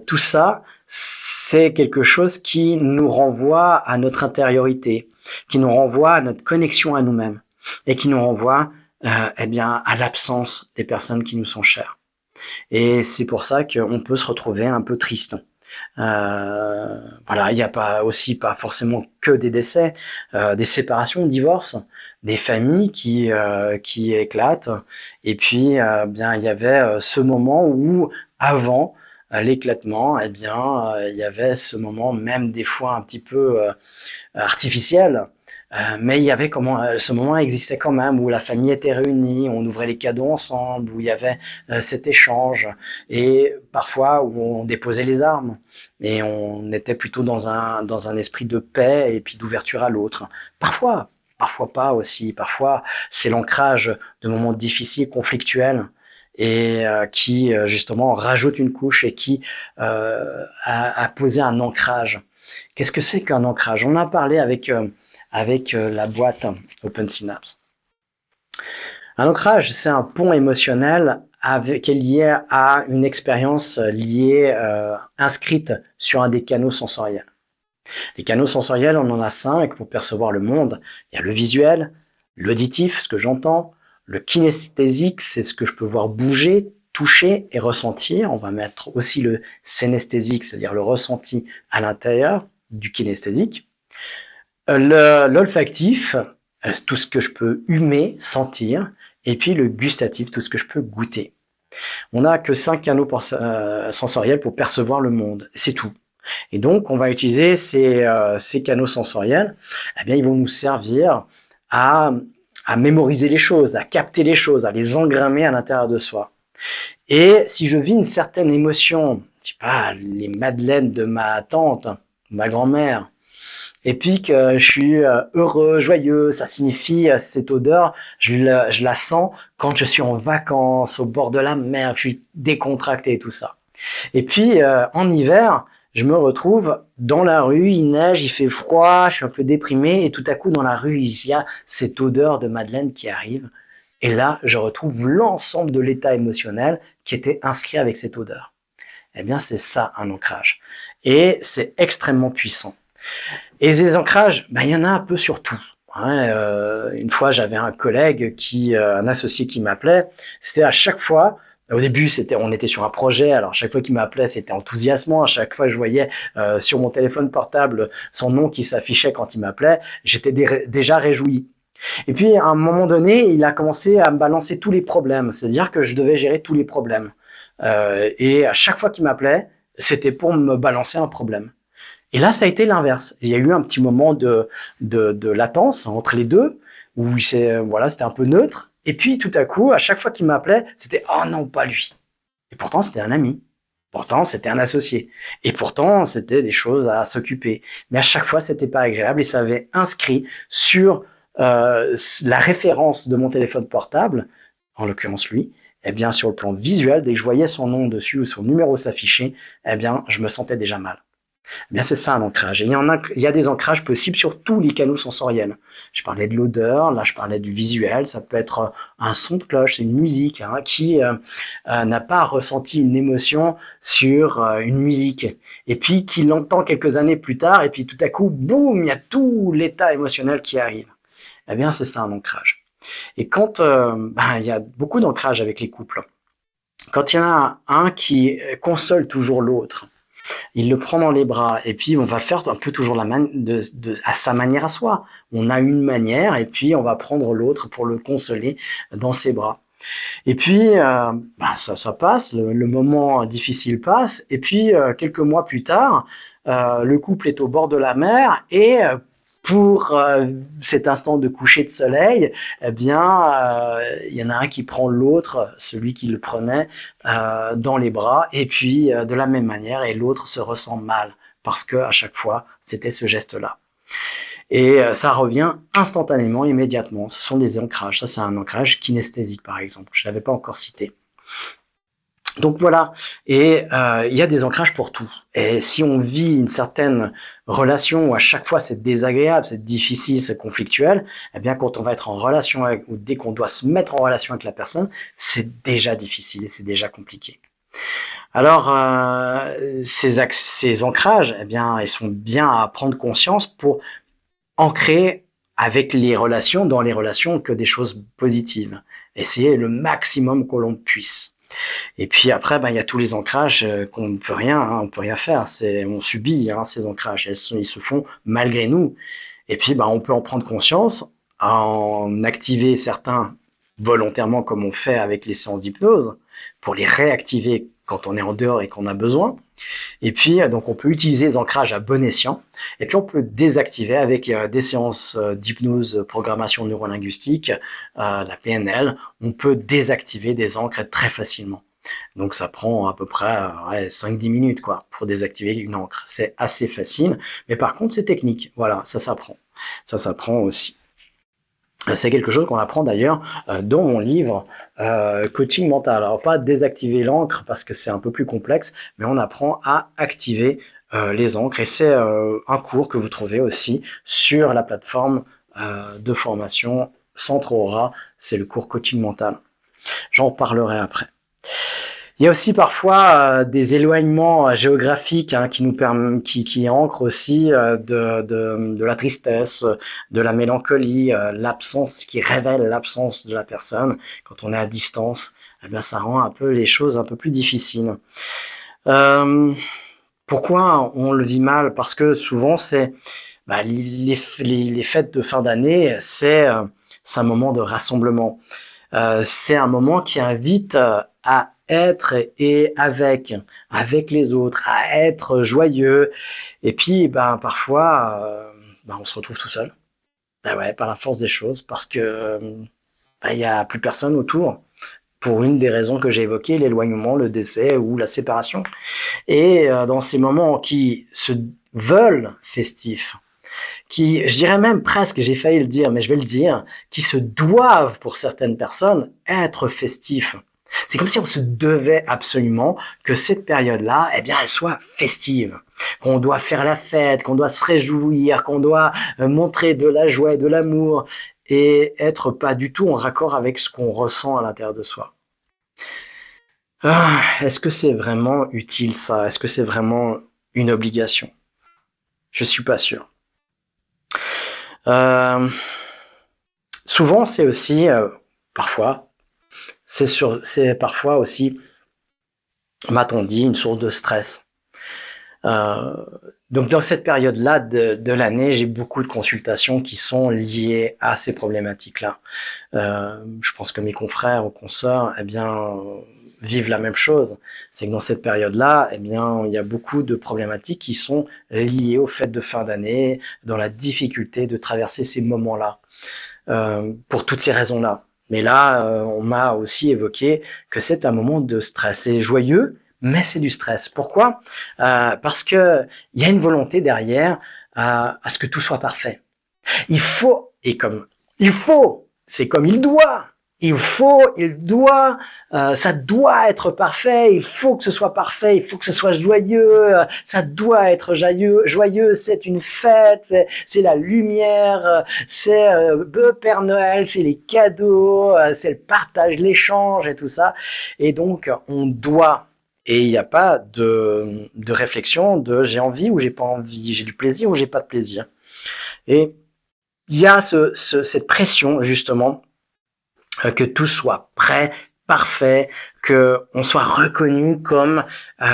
tout ça, c'est quelque chose qui nous renvoie à notre intériorité, qui nous renvoie à notre connexion à nous-mêmes et qui nous renvoie eh bien, à l'absence des personnes qui nous sont chères. Et c'est pour ça qu'on peut se retrouver un peu triste. Voilà, il n'y a pas forcément que des décès, des séparations, divorces, des familles qui éclatent. Et puis, bien, il y avait ce moment où, avant l'éclatement, eh bien, il y avait ce moment, même des fois un petit peu artificiel. Mais il y avait ce moment existait quand même où la famille était réunie, on ouvrait les cadeaux ensemble, où il y avait cet échange et parfois où on déposait les armes et on était plutôt dans un esprit de paix et puis d'ouverture à l'autre. Parfois pas aussi, parfois c'est l'ancrage de moments difficiles, conflictuels et qui justement rajoute une couche et qui a posé un ancrage. Qu'est-ce que c'est qu'un ancrage? On a parlé avec la boîte Open Synapse. Un ancrage, c'est un pont émotionnel qui est lié à une expérience liée, inscrite sur un des canaux sensoriels. Les canaux sensoriels, on en a 5 pour percevoir le monde. Il y a le visuel, l'auditif, ce que j'entends, le kinesthésique, c'est ce que je peux voir bouger, toucher et ressentir. On va mettre aussi le synesthésique, c'est-à-dire le ressenti à l'intérieur du kinesthésique. L'olfactif, tout ce que je peux humer, sentir, et puis le gustatif, tout ce que je peux goûter. On n'a que 5 canaux sensoriels pour percevoir le monde, c'est tout. Et donc, on va utiliser ces canaux sensoriels, eh bien, ils vont nous servir à mémoriser les choses, à capter les choses, à les engrammer à l'intérieur de soi. Et si je vis une certaine émotion, je sais pas, les madeleines de ma tante, ma grand-mère, et puis que je suis heureux, joyeux, ça signifie cette odeur, je la sens quand je suis en vacances, au bord de la mer, je suis décontracté et tout ça. Et puis en hiver, je me retrouve dans la rue, il neige, il fait froid, je suis un peu déprimé et tout à coup dans la rue, il y a cette odeur de madeleine qui arrive. Et là, je retrouve l'ensemble de l'état émotionnel qui était inscrit avec cette odeur. Eh bien, c'est ça un ancrage. Et c'est extrêmement puissant. Et les ancrages, ben, il y en a un peu sur tout. Une fois, j'avais un collègue, un associé qui m'appelait. C'était à chaque fois, au début, on était sur un projet. Alors, chaque fois qu'il m'appelait, c'était enthousiasmant. À chaque fois, je voyais sur mon téléphone portable son nom qui s'affichait quand il m'appelait. J'étais déjà réjoui. Et puis, à un moment donné, il a commencé à me balancer tous les problèmes. C'est-à-dire que je devais gérer tous les problèmes. Et à chaque fois qu'il m'appelait, c'était pour me balancer un problème. Et là, ça a été l'inverse. Il y a eu un petit moment de latence entre les deux, où voilà, c'était un peu neutre. Et puis, tout à coup, à chaque fois qu'il m'appelait, c'était « Oh non, pas lui ». Et pourtant, c'était un ami. Pourtant, c'était un associé. Et pourtant, c'était des choses à s'occuper. Mais à chaque fois, c'était pas agréable et ça avait inscrit sur la référence de mon téléphone portable, en l'occurrence lui, eh bien, sur le plan visuel, dès que je voyais son nom dessus ou son numéro s'afficher, eh bien, je me sentais déjà mal. Eh bien, c'est ça un ancrage. Et il y a des ancrages possibles sur tous les canaux sensoriels. Je parlais de l'odeur, là je parlais du visuel, ça peut être un son de cloche, c'est une musique qui n'a pas ressenti une émotion sur une musique. Et puis qui l'entend quelques années plus tard, et puis tout à coup, boum, il y a tout l'état émotionnel qui arrive. Eh bien, c'est ça un ancrage. Et quand il y a beaucoup d'ancrage avec les couples, quand il y en a un qui console toujours l'autre, il le prend dans les bras et puis on va faire un peu toujours à sa manière à soi. On a une manière et puis on va prendre l'autre pour le consoler dans ses bras. Et puis ça passe, le moment difficile passe et puis quelques mois plus tard, le couple est au bord de la mer et pour cet instant de coucher de soleil, eh bien, il y en a un qui prend l'autre, celui qui le prenait, dans les bras, et puis de la même manière, et l'autre se ressent mal, parce que à chaque fois, c'était ce geste-là. Et ça revient instantanément, immédiatement. Ce sont des ancrages. Ça, c'est un ancrage kinesthésique, par exemple. Je ne l'avais pas encore cité. Donc voilà, et il y a des ancrages pour tout. Et si on vit une certaine relation où à chaque fois c'est désagréable, c'est difficile, c'est conflictuel, eh bien quand on va être en relation avec, ou dès qu'on doit se mettre en relation avec la personne, c'est déjà difficile et c'est déjà compliqué. Alors ces ancrages, eh bien ils sont bien à prendre conscience pour ancrer avec les relations, dans les relations, que des choses positives. Essayer le maximum que l'on puisse. Et puis après, ben, il y a tous les ancrages qu'on ne peut rien, hein, on peut rien faire. On subit hein, ces ancrages. Ils se font malgré nous. Et puis, ben, on peut en prendre conscience, en activer certains volontairement, comme on fait avec les séances d'hypnose, pour les réactiver quand on est en dehors et qu'on a besoin. Et puis, donc, on peut utiliser les ancrages à bon escient. Et puis, on peut désactiver avec des séances d'hypnose, programmation neurolinguistique, la PNL. On peut désactiver des ancres très facilement. Donc, ça prend à peu près 5-10 minutes quoi, pour désactiver une ancre. C'est assez facile. Mais par contre, c'est technique. Voilà, ça s'apprend. Ça s'apprend aussi. C'est quelque chose qu'on apprend d'ailleurs dans mon livre Coaching mental. Alors pas désactiver l'encre parce que c'est un peu plus complexe, mais on apprend à activer les encres et c'est un cours que vous trouvez aussi sur la plateforme de formation Centre Aura, c'est le cours Coaching mental. J'en reparlerai après. Il y a aussi parfois des éloignements géographiques hein, qui ancrent aussi de la tristesse, de la mélancolie, l'absence, qui révèle l'absence de la personne. Quand on est à distance, eh bien, ça rend un peu les choses un peu plus difficiles. Euh, Pourquoi on le vit mal? Parce que souvent, c'est bah, les fêtes de fin d'année, c'est un moment de rassemblement. C'est un moment qui invite à être et avec les autres, à être joyeux. Et puis, ben, parfois, ben, on se retrouve tout seul. Ben ouais, par la force des choses, parce que ben, il n'y a plus personne autour. Pour une des raisons que j'ai évoquées, l'éloignement, le décès ou la séparation. Et dans ces moments qui se veulent festifs, qui, je dirais même presque, j'ai failli le dire, mais je vais le dire, qui se doivent pour certaines personnes être festifs. C'est comme si on se devait absolument que cette période-là, eh bien, elle soit festive. Qu'on doit faire la fête, qu'on doit se réjouir, qu'on doit montrer de la joie et de l'amour et être pas du tout en raccord avec ce qu'on ressent à l'intérieur de soi. Est-ce que c'est vraiment utile ça? Est-ce que c'est vraiment une obligation? Je suis pas sûr. Euh, Souvent, c'est aussi, parfois, c'est parfois aussi, m'a-t-on dit, une source de stress. Euh, donc dans cette période-là de l'année, j'ai beaucoup de consultations qui sont liées à ces problématiques-là. Je pense que mes confrères ou consoeurs, eh bien, vivent la même chose. C'est que dans cette période-là, eh bien, il y a beaucoup de problématiques qui sont liées aux fêtes de fin d'année, dans la difficulté de traverser ces moments-là. Pour toutes ces raisons-là. Mais là, on m'a aussi évoqué que c'est un moment de stress. C'est joyeux, mais c'est du stress. Pourquoi? Parce que il y a une volonté derrière à ce que tout soit parfait. Il faut, et comme il faut, c'est comme il doit. Il faut, il doit, ça doit être parfait, il faut que ce soit parfait, il faut que ce soit joyeux, ça doit être joyeux, c'est une fête, c'est la lumière, c'est le Père Noël, c'est les cadeaux, c'est le partage, l'échange et tout ça. Et donc, on doit. Et il n'y a pas de réflexion de j'ai envie ou j'ai pas envie, j'ai du plaisir ou j'ai pas de plaisir. Et il y a cette pression justement que tout soit prêt, parfait, que on soit reconnu comme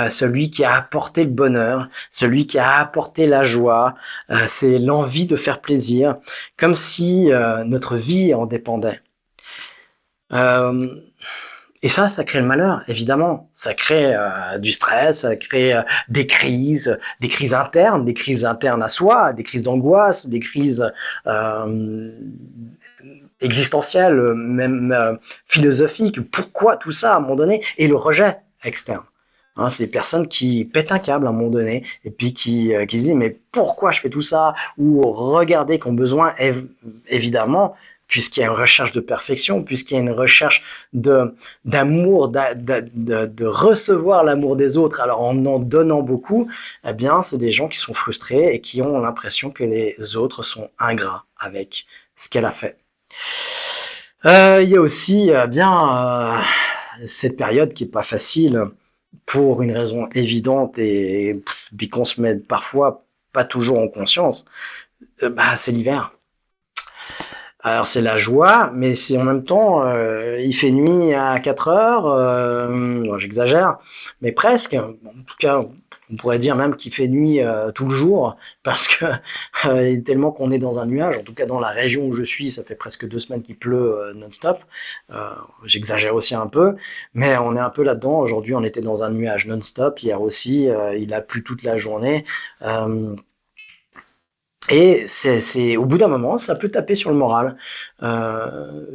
celui qui a apporté le bonheur, celui qui a apporté la joie, c'est l'envie de faire plaisir, comme si notre vie en dépendait. Euh, et ça crée le malheur, évidemment. Ça crée du stress, ça crée des crises internes à soi, des crises d'angoisse, des crises existentielles, même philosophiques. Pourquoi tout ça à un moment donné? Et le rejet externe. Hein, c'est des personnes qui pètent un câble à un moment donné et puis qui se disent mais pourquoi je fais tout ça? Ou regardez, qui ont besoin évidemment puisqu'il y a une recherche de perfection, puisqu'il y a une recherche d'amour, de recevoir l'amour des autres, alors en donnant beaucoup, eh bien, c'est des gens qui sont frustrés et qui ont l'impression que les autres sont ingrats avec ce qu'elle a fait. Il y a aussi cette période qui est pas facile pour une raison évidente et puis qu'on se met parfois pas toujours en conscience. C'est l'hiver. Alors c'est la joie, mais si en même temps il fait nuit à 4 heures, bon, j'exagère, mais presque. En tout cas, on pourrait dire même qu'il fait nuit tout le jour, parce que tellement qu'on est dans un nuage. En tout cas, dans la région où je suis, ça fait presque 2 semaines qu'il pleut non-stop. J'exagère aussi un peu, mais on est un peu là-dedans. Aujourd'hui, on était dans un nuage non-stop. Hier aussi, il a plu toute la journée. Et au bout d'un moment, ça peut taper sur le moral,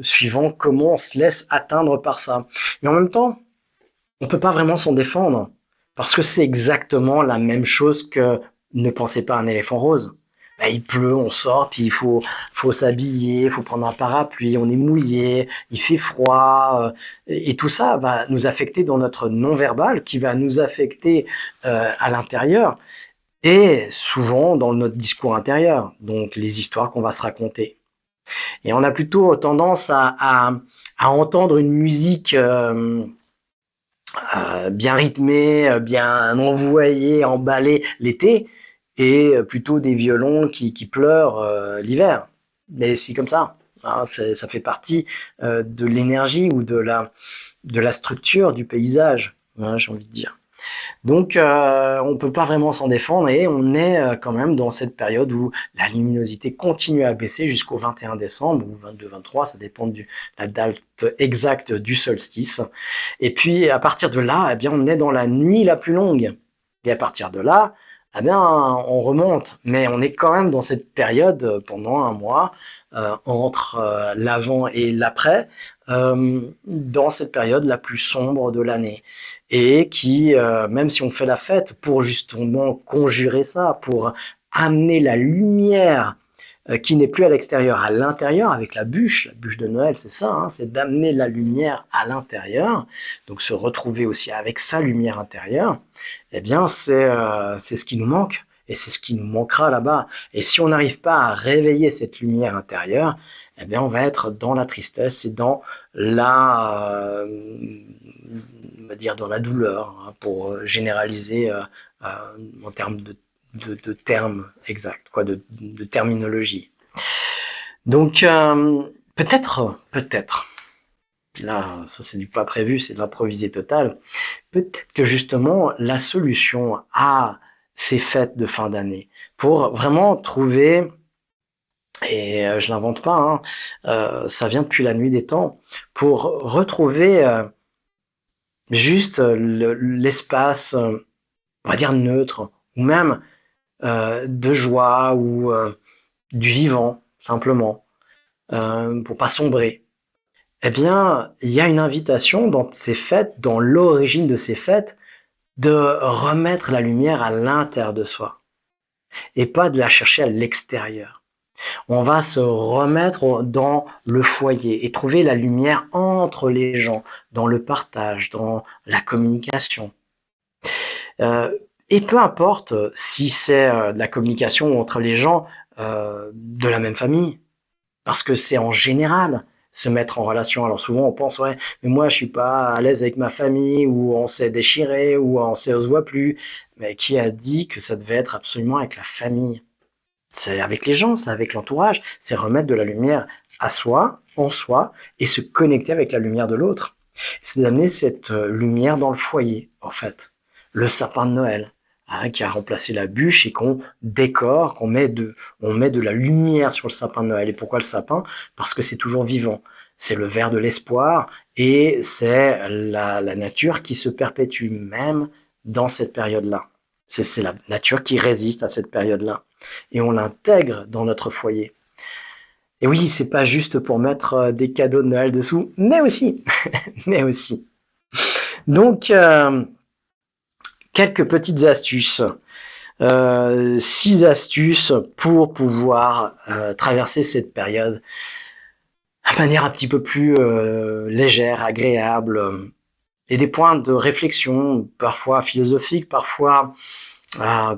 suivant comment on se laisse atteindre par ça. Mais en même temps, on ne peut pas vraiment s'en défendre, parce que c'est exactement la même chose que ne pensez pas à un éléphant rose. Il pleut, on sort, puis faut s'habiller, il faut prendre un parapluie, on est mouillé, il fait froid, et tout ça va nous affecter dans notre non-verbal, qui va nous affecter à l'intérieur. Et souvent dans notre discours intérieur, donc les histoires qu'on va se raconter. Et on a plutôt tendance à entendre une musique bien rythmée, bien envoyée, emballée l'été, et plutôt des violons qui pleurent l'hiver. Mais c'est comme ça. Hein, ça fait partie de l'énergie ou de la structure du paysage, hein, j'ai envie de dire. Donc, on ne peut pas vraiment s'en défendre et on est quand même dans cette période où la luminosité continue à baisser jusqu'au 21 décembre ou 22-23, ça dépend de la date exacte du solstice. Et puis, à partir de là, eh bien, on est dans la nuit la plus longue. Et à partir de là, eh bien, on remonte. Mais on est quand même dans cette période pendant un mois, entre l'avant et l'après, dans cette période la plus sombre de l'année. Et qui, même si on fait la fête pour justement conjurer ça, pour amener la lumière qui n'est plus à l'extérieur, à l'intérieur, avec la bûche de Noël, c'est ça, hein, c'est d'amener la lumière à l'intérieur, donc se retrouver aussi avec sa lumière intérieure, eh bien c'est ce qui nous manque, et c'est ce qui nous manquera là-bas. Et si on n'arrive pas à réveiller cette lumière intérieure, eh bien on va être dans la tristesse et dans on va dire dans la douleur, hein, pour généraliser en termes de termes exacts, quoi, de terminologie. Donc peut-être, là, ça c'est du pas prévu, c'est de l'improvisé total. Peut-être que justement la solution à ces fêtes de fin d'année, pour vraiment trouver, et je l'invente pas, hein, ça vient depuis la nuit des temps, pour retrouver juste l'espace, on va dire neutre, ou même de joie ou du vivant, simplement, pour pas sombrer. Eh bien, il y a une invitation dans ces fêtes, dans l'origine de ces fêtes, de remettre la lumière à l'intérieur de soi et pas de la chercher à l'extérieur. On va se remettre dans le foyer et trouver la lumière entre les gens, dans le partage, dans la communication. Et peu importe si c'est de la communication entre les gens de la même famille, parce que c'est en général se mettre en relation. Alors souvent on pense, ouais, mais moi je suis pas à l'aise avec ma famille, ou on s'est déchiré, ou on se voit plus. Mais qui a dit que ça devait être absolument avec la famille? C'est avec les gens, c'est avec l'entourage, c'est remettre de la lumière à soi, en soi, et se connecter avec la lumière de l'autre. C'est d'amener cette lumière dans le foyer, en fait. Le sapin de Noël, hein, qui a remplacé la bûche et qu'on décore, on met de la lumière sur le sapin de Noël. Et pourquoi le sapin? Parce que c'est toujours vivant. C'est le ver de l'espoir et c'est la nature qui se perpétue même dans cette période-là. C'est la nature qui résiste à cette période-là. Et on l'intègre dans notre foyer. Et oui, c'est pas juste pour mettre des cadeaux de Noël dessous, mais aussi, mais aussi. Donc, quelques petites astuces. 6 astuces pour pouvoir traverser cette période de manière un petit peu plus légère, agréable, et des points de réflexion, parfois philosophiques, parfois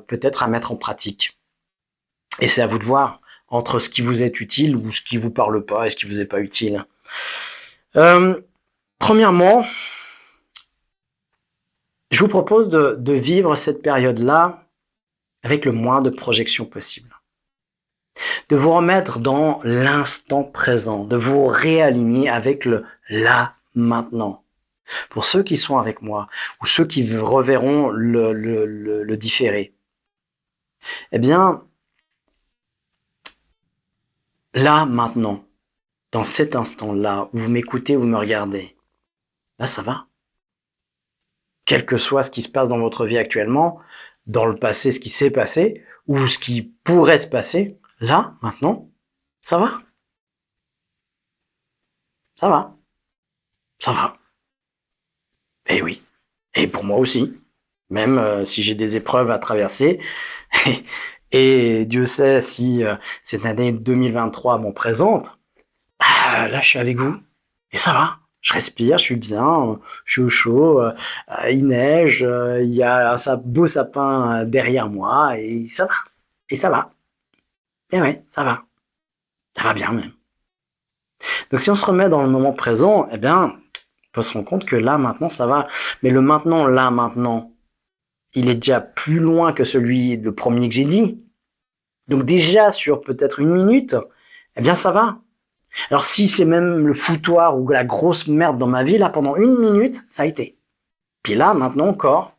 peut-être à mettre en pratique. Et c'est à vous de voir entre ce qui vous est utile ou ce qui vous parle pas et ce qui vous est pas utile. Euh, Premièrement, je vous propose de vivre cette période-là avec le moins de projections possible. De vous remettre dans l'instant présent, de vous réaligner avec le là, maintenant. Pour ceux qui sont avec moi ou ceux qui reverront le différé, eh bien, là, maintenant, dans cet instant-là où vous m'écoutez, vous me regardez, là, ça va. Quel que soit ce qui se passe dans votre vie actuellement, dans le passé, ce qui s'est passé, ou ce qui pourrait se passer, là, maintenant, ça va. Ça va. Ça va. Et oui. Et pour moi aussi. Même si j'ai des épreuves à traverser. Et Dieu sait si cette année 2023 m'en présente. Là, je suis avec vous. Et ça va. Je respire, je suis bien, je suis au chaud, il neige, il y a un beau sapin derrière moi, et ça va. Et ça va. Et ouais, ça va. Ça va bien même. Donc si on se remet dans le moment présent, eh bien, on peut se rendre compte que là, maintenant, ça va. Mais le maintenant, là, maintenant, il est déjà plus loin que celui de premier que j'ai dit. Donc déjà, sur peut-être une minute, eh bien, ça va. Alors si c'est même le foutoir ou la grosse merde dans ma vie, là, pendant une minute, ça a été. Puis là, maintenant encore,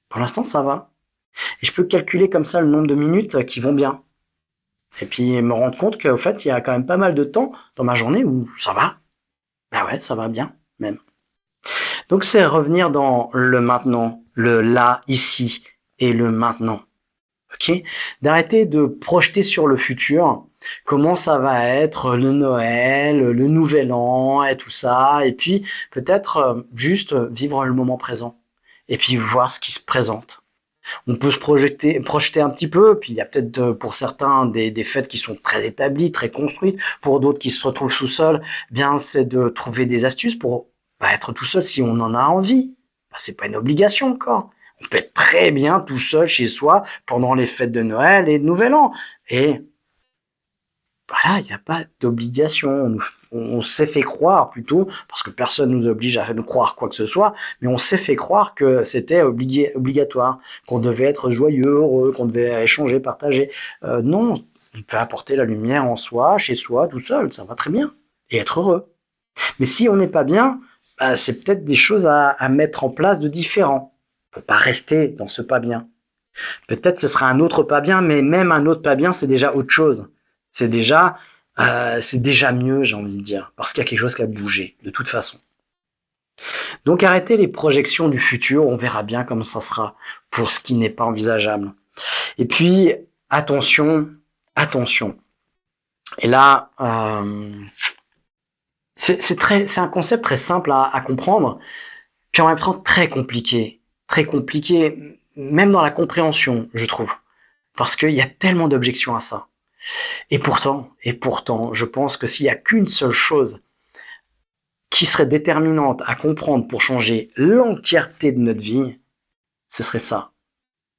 pour l'instant, ça va. Et je peux calculer comme ça le nombre de minutes qui vont bien. Et puis me rendre compte qu'au fait, il y a quand même pas mal de temps dans ma journée où ça va. Ben ouais, ça va bien, même. Donc c'est revenir dans le maintenant, le là, ici et le maintenant. Ok? D'arrêter de projeter sur le futur comment ça va être le Noël, le Nouvel An et tout ça. Et puis peut-être juste vivre le moment présent. Et puis voir ce qui se présente. On peut se projeter un petit peu, puis il y a peut-être pour certains des fêtes qui sont très établies, très construites, pour d'autres qui se retrouvent tout seuls, bien c'est de trouver des astuces pour être tout seul si on en a envie. C'est pas une obligation encore. On peut être très bien tout seul chez soi pendant les fêtes de Noël et de Nouvel An. Et voilà, il n'y a pas d'obligation. On s'est fait croire plutôt, parce que personne ne nous oblige à nous croire quoi que ce soit, mais on s'est fait croire que c'était obligatoire, qu'on devait être joyeux, heureux, qu'on devait échanger, partager. Non, on peut apporter la lumière en soi, chez soi, tout seul, ça va très bien, et être heureux. Mais si on n'est pas bien, c'est peut-être des choses à mettre en place de différent. On ne peut pas rester dans ce pas bien. Peut-être ce sera un autre pas bien, mais même un autre pas bien, c'est déjà autre chose. C'est déjà, c'est déjà mieux, j'ai envie de dire, parce qu'il y a quelque chose qui a bougé, de toute façon. Donc arrêtez les projections du futur, on verra bien comment ça sera pour ce qui n'est pas envisageable. Et puis, attention, attention. Et là, c'est un concept très simple à comprendre, puis en même temps très compliqué, même dans la compréhension, je trouve, parce qu'il y a tellement d'objections à ça. Et pourtant, je pense que s'il n'y a qu'une seule chose qui serait déterminante à comprendre pour changer l'entièreté de notre vie, ce serait ça.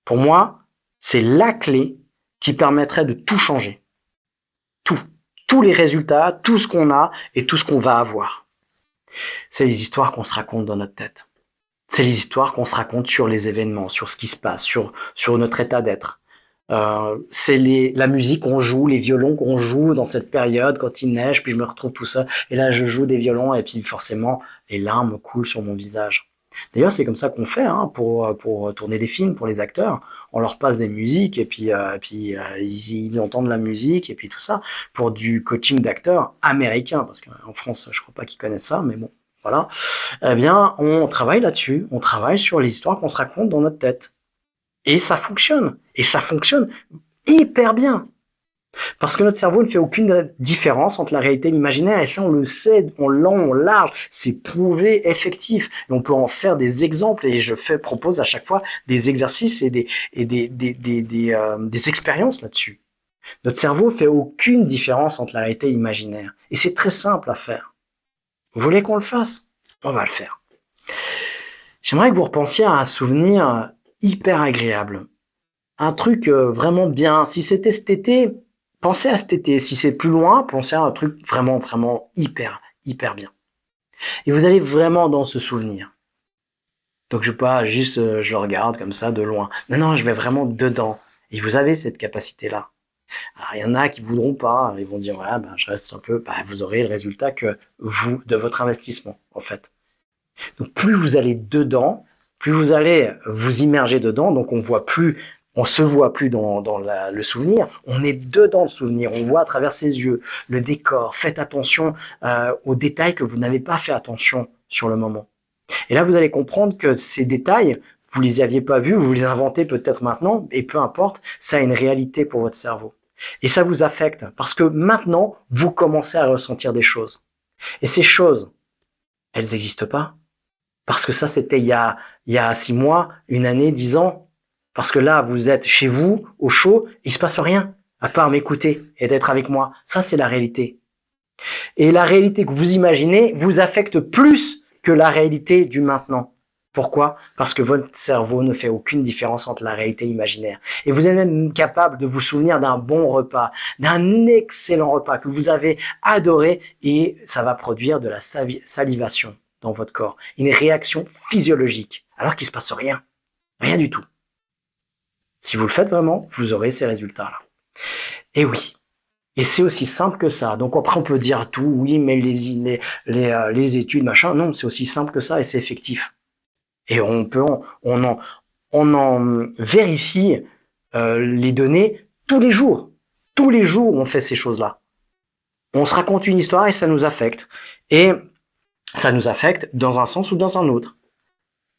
Pour moi, c'est la clé qui permettrait de tout changer. Tout. Tous les résultats, tout ce qu'on a et tout ce qu'on va avoir. C'est les histoires qu'on se raconte dans notre tête. C'est les histoires qu'on se raconte sur les événements, sur ce qui se passe, sur notre état d'être. C'est la musique qu'on joue, les violons qu'on joue dans cette période quand il neige, puis je me retrouve tout seul et là je joue des violons et puis forcément les larmes coulent sur mon visage. D'ailleurs c'est comme ça qu'on fait pour tourner des films pour les acteurs. On leur passe des musiques et puis, ils entendent la musique et puis tout ça pour du coaching d'acteurs américains parce qu'en France je crois pas qu'ils connaissent ça mais bon voilà. Eh bien on travaille là-dessus, on travaille sur les histoires qu'on se raconte dans notre tête. Et ça fonctionne. Et ça fonctionne hyper bien. Parce que notre cerveau ne fait aucune différence entre la réalité et l'imaginaire. Et ça, on le sait, on long, on large. C'est prouvé, effectif. Et on peut en faire des exemples. Et propose à chaque fois des exercices et des expériences là-dessus. Notre cerveau fait aucune différence entre la réalité et l'imaginaire. Et c'est très simple à faire. Vous voulez qu'on le fasse? On va le faire. J'aimerais que vous repensiez à un souvenir hyper agréable. Un truc vraiment bien. Si c'était cet été, pensez à cet été. Si c'est plus loin, pensez à un truc vraiment, vraiment hyper, hyper bien. Et vous allez vraiment dans ce souvenir. Donc je ne pas juste je regarde comme ça de loin. Non, non, je vais vraiment dedans. Et vous avez cette capacité-là. Alors, il y en a qui voudront pas, ils vont dire ouais, ben, je reste un peu, ben, vous aurez le résultat que vous de votre investissement en fait. Donc plus vous allez dedans, plus vous allez vous immerger dedans, donc on se voit plus dans le souvenir, on est dedans le souvenir, on voit à travers ses yeux le décor. Faites attention aux détails que vous n'avez pas fait attention sur le moment. Et là, vous allez comprendre que ces détails, vous les aviez pas vus, vous les inventez peut-être maintenant, et peu importe, ça a une réalité pour votre cerveau. Et ça vous affecte parce que maintenant, vous commencez à ressentir des choses. Et ces choses, elles n'existent pas. Parce que ça, c'était il y a 6 mois, une année, 10 ans. Parce que là, vous êtes chez vous, au chaud, il se passe rien, à part m'écouter et d'être avec moi. Ça, c'est la réalité. Et la réalité que vous imaginez vous affecte plus que la réalité du maintenant. Pourquoi? Parce que votre cerveau ne fait aucune différence entre la réalité et l'imaginaire. Et vous êtes même capable de vous souvenir d'un bon repas, d'un excellent repas que vous avez adoré et ça va produire de la salivation dans votre corps. Une réaction physiologique, alors qu'il ne se passe rien. Rien du tout. Si vous le faites vraiment, vous aurez ces résultats-là. Et oui, et c'est aussi simple que ça. Donc après, on peut dire tout, oui, mais les études, machin. Non, c'est aussi simple que ça et c'est effectif. Et on en vérifie les données tous les jours. Tous les jours, on fait ces choses-là. On se raconte une histoire et ça nous affecte. Et ça nous affecte dans un sens ou dans un autre.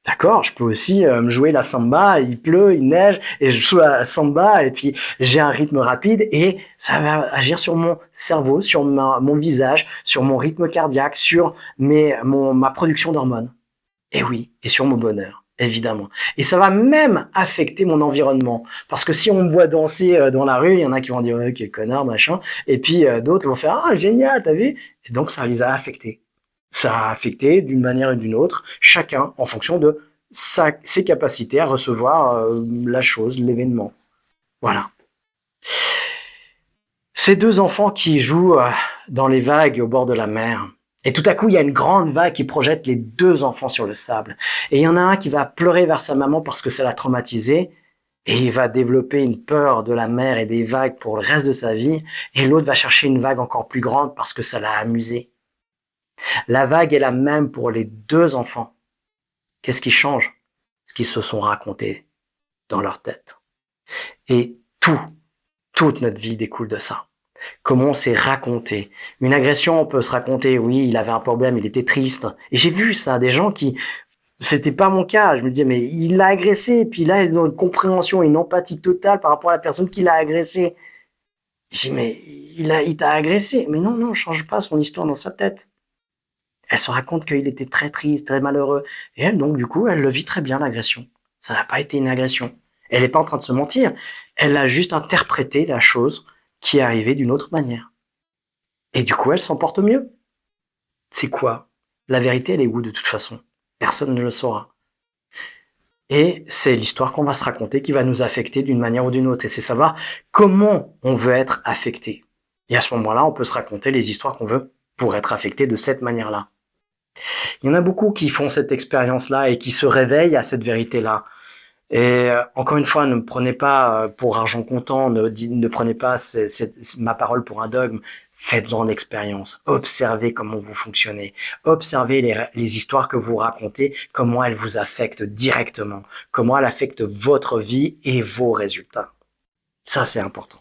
D'accord, je peux aussi me jouer la samba, il pleut, il neige, et je joue la samba, et puis j'ai un rythme rapide, et ça va agir sur mon cerveau, sur mon visage, sur mon rythme cardiaque, sur ma production d'hormones. Et oui, et sur mon bonheur, évidemment. Et ça va même affecter mon environnement. Parce que si on me voit danser dans la rue, il y en a qui vont dire, quel connard, machin, et puis d'autres vont faire, ah, génial, t'as vu? Et donc ça les a affectés. Ça a affecté d'une manière ou d'une autre, chacun en fonction de ses capacités à recevoir la chose, l'événement. Voilà. Ces deux enfants qui jouent dans les vagues au bord de la mer. Et tout à coup, il y a une grande vague qui projette les deux enfants sur le sable. Et il y en a un qui va pleurer vers sa maman parce que ça l'a traumatisé. Et il va développer une peur de la mer et des vagues pour le reste de sa vie. Et l'autre va chercher une vague encore plus grande parce que ça l'a amusé. La vague est la même pour les deux enfants. Qu'est-ce qui change? Ce qu'ils se sont racontés dans leur tête. Et toute notre vie découle de ça. Comment on s'est raconté. Une agression, on peut se raconter, oui, il avait un problème, il était triste. Et j'ai vu ça, des gens qui, c'était pas mon cas. Je me disais, mais il l'a agressé, et puis là, ils ont une compréhension, une empathie totale par rapport à la personne qui l'a agressé. J'ai dit, mais il t'a agressé. Mais non, non, on change pas son histoire dans sa tête. Elle se raconte qu'il était très triste, très malheureux. Et elle, donc, du coup, elle le vit très bien, l'agression. Ça n'a pas été une agression. Elle n'est pas en train de se mentir. Elle a juste interprété la chose qui est arrivée d'une autre manière. Et du coup, elle s'en porte mieux. C'est quoi? La vérité, elle est où de toute façon? Personne ne le saura. Et c'est l'histoire qu'on va se raconter qui va nous affecter d'une manière ou d'une autre. Et c'est savoir comment on veut être affecté. Et à ce moment-là, on peut se raconter les histoires qu'on veut pour être affecté de cette manière-là. Il y en a beaucoup qui font cette expérience-là et qui se réveillent à cette vérité-là. Et encore une fois, ne me prenez pas pour argent comptant, ne prenez pas ma parole pour un dogme. Faites-en l'expérience. Observez comment vous fonctionnez. Observez les histoires que vous racontez, comment elles vous affectent directement, comment elles affectent votre vie et vos résultats. Ça, c'est important.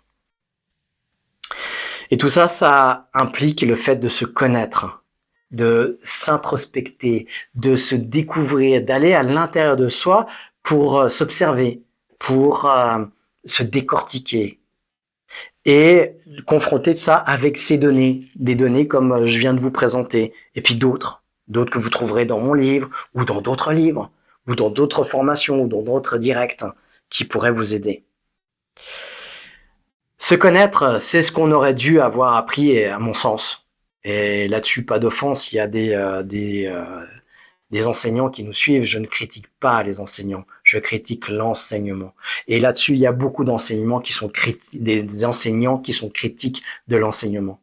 Et tout ça, ça implique le fait de se connaître, de s'introspecter, de se découvrir, d'aller à l'intérieur de soi pour s'observer, pour se décortiquer et confronter ça avec ces données, des données comme je viens de vous présenter, et puis d'autres que vous trouverez dans mon livre ou dans d'autres livres ou dans d'autres formations ou dans d'autres directs qui pourraient vous aider. Se connaître, c'est ce qu'on aurait dû avoir appris, à mon sens. Et là-dessus, pas d'offense, il y a des enseignants qui nous suivent. Je ne critique pas les enseignants, je critique l'enseignement. Et là-dessus, il y a beaucoup d'enseignements qui sont des enseignants qui sont critiques de l'enseignement.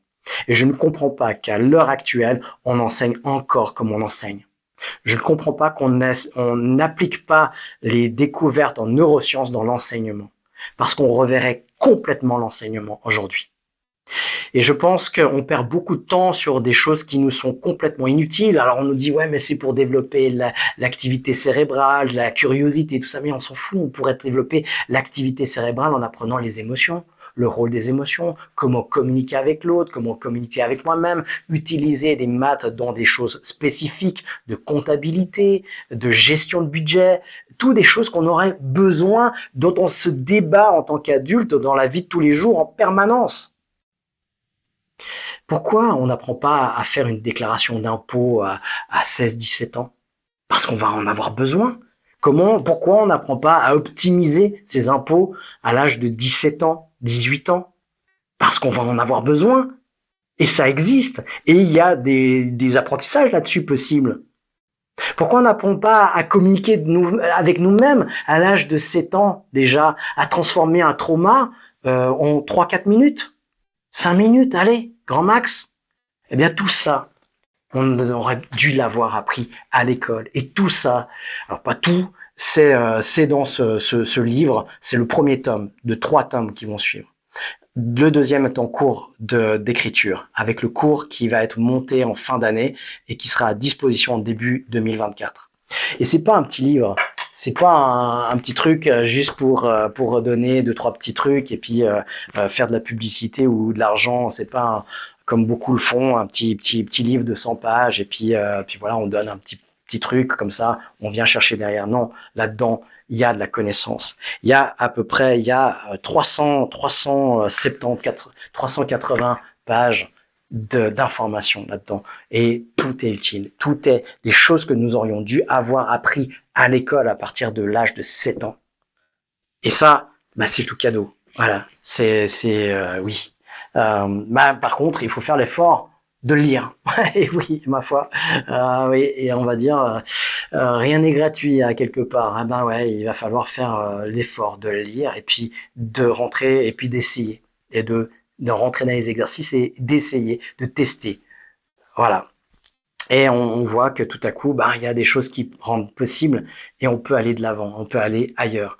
Et je ne comprends pas qu'à l'heure actuelle, on enseigne encore comme on enseigne. Je ne comprends pas qu'on n'applique pas les découvertes en neurosciences dans l'enseignement, parce qu'on reverrait complètement l'enseignement aujourd'hui. Et je pense qu'on perd beaucoup de temps sur des choses qui nous sont complètement inutiles. Alors on nous dit ouais mais c'est pour développer l'activité cérébrale, la curiosité, tout ça, mais on s'en fout. On pourrait développer l'activité cérébrale en apprenant les émotions, le rôle des émotions, comment communiquer avec l'autre, comment communiquer avec moi-même, utiliser des maths dans des choses spécifiques de comptabilité, de gestion de budget, toutes des choses qu'on aurait besoin, dont on se débat en tant qu'adulte dans la vie de tous les jours en permanence. Pourquoi on n'apprend pas à faire une déclaration d'impôt à 16-17 ans? Parce qu'on va en avoir besoin. Pourquoi on n'apprend pas à optimiser ses impôts à l'âge de 17 ans, 18 ans? Parce qu'on va en avoir besoin. Et ça existe. Et il y a des apprentissages là-dessus possibles. Pourquoi on n'apprend pas à communiquer avec nous-mêmes à l'âge de 7 ans déjà, à transformer un trauma en 3-4 minutes, 5 minutes, allez, grand max? Eh bien tout ça, on aurait dû l'avoir appris à l'école. Et tout ça, alors pas tout, c'est dans ce livre, c'est le premier tome de 3 tomes qui vont suivre. Le deuxième est en cours d'écriture, avec le cours qui va être monté en fin d'année et qui sera à disposition en début 2024. Et c'est pas un petit livre, c'est pas un petit truc juste pour donner 2-3 petits trucs et puis faire de la publicité ou de l'argent. C'est pas comme beaucoup le font, un petit livre de 100 pages et puis voilà, on donne un petit truc comme ça, on vient chercher derrière. Non, là-dedans, il y a de la connaissance. Il y a à peu près, il y a 380 pages d'informations là-dedans. Et tout est utile. Tout est des choses que nous aurions dû avoir appris à l'école à partir de l'âge de 7 ans. Et ça, bah, c'est tout cadeau. Voilà, oui. Par contre, il faut faire l'effort de le lire. Et oui, ma foi. Oui, et on va dire, rien n'est gratuit à quelque part. Ah ben ouais, il va falloir faire l'effort de le lire et puis de rentrer et puis d'essayer et de rentrer dans les exercices et d'essayer, de tester. Voilà. Et on voit que tout à coup, bah, il y a des choses qui rendent possible et on peut aller de l'avant, on peut aller ailleurs.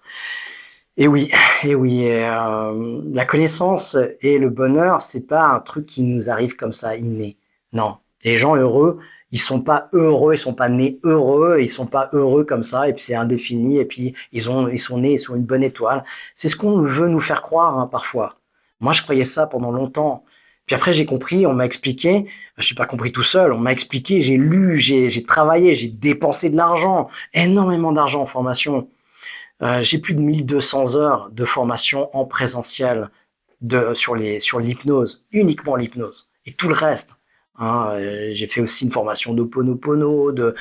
Et oui, la connaissance et le bonheur, c'est pas un truc qui nous arrive comme ça, inné. Non, les gens heureux, ils sont pas heureux, ils sont pas nés heureux, ils sont pas heureux comme ça, et puis c'est indéfini, et puis ils sont nés sur une bonne étoile. C'est ce qu'on veut nous faire croire, hein, parfois. Moi, je croyais ça pendant longtemps. Puis après, j'ai compris, on m'a expliqué, je n'ai pas compris tout seul, on m'a expliqué, j'ai lu, j'ai travaillé, j'ai dépensé de l'argent, énormément d'argent en formation. J'ai plus de 1200 heures de formation en présentiel sur l'hypnose, uniquement l'hypnose, et tout le reste. Hein, j'ai fait aussi une formation d'Ho'oponopono, de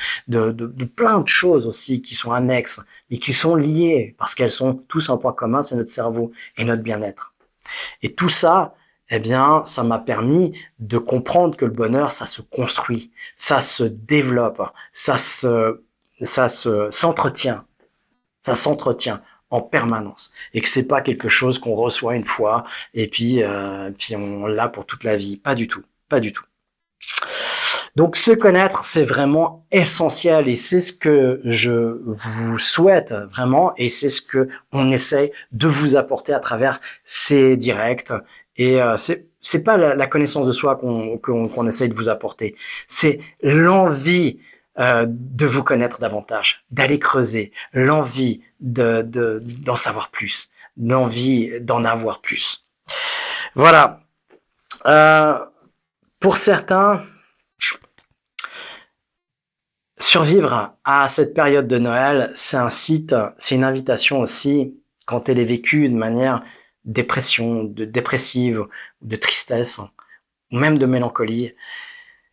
plein de choses aussi qui sont annexes, mais qui sont liées, parce qu'elles sont tous un point commun, c'est notre cerveau et notre bien-être. Et tout ça, eh bien, ça m'a permis de comprendre que le bonheur, ça se construit, ça se développe, ça s'entretient. Ça s'entretient en permanence et que c'est pas quelque chose qu'on reçoit une fois et puis on l'a pour toute la vie. Pas du tout, pas du tout. Donc se connaître, c'est vraiment essentiel et c'est ce que je vous souhaite vraiment et c'est ce que on essaye de vous apporter à travers ces directs. Et c'est pas la connaissance de soi qu'on essaye de vous apporter, c'est l'envie de vous connaître davantage, d'aller creuser, l'envie d'en savoir plus, l'envie d'en avoir plus. Voilà. Pour certains, survivre à cette période de Noël, c'est une invitation aussi, quand elle est vécue de manière dépressive, de tristesse, ou même de mélancolie,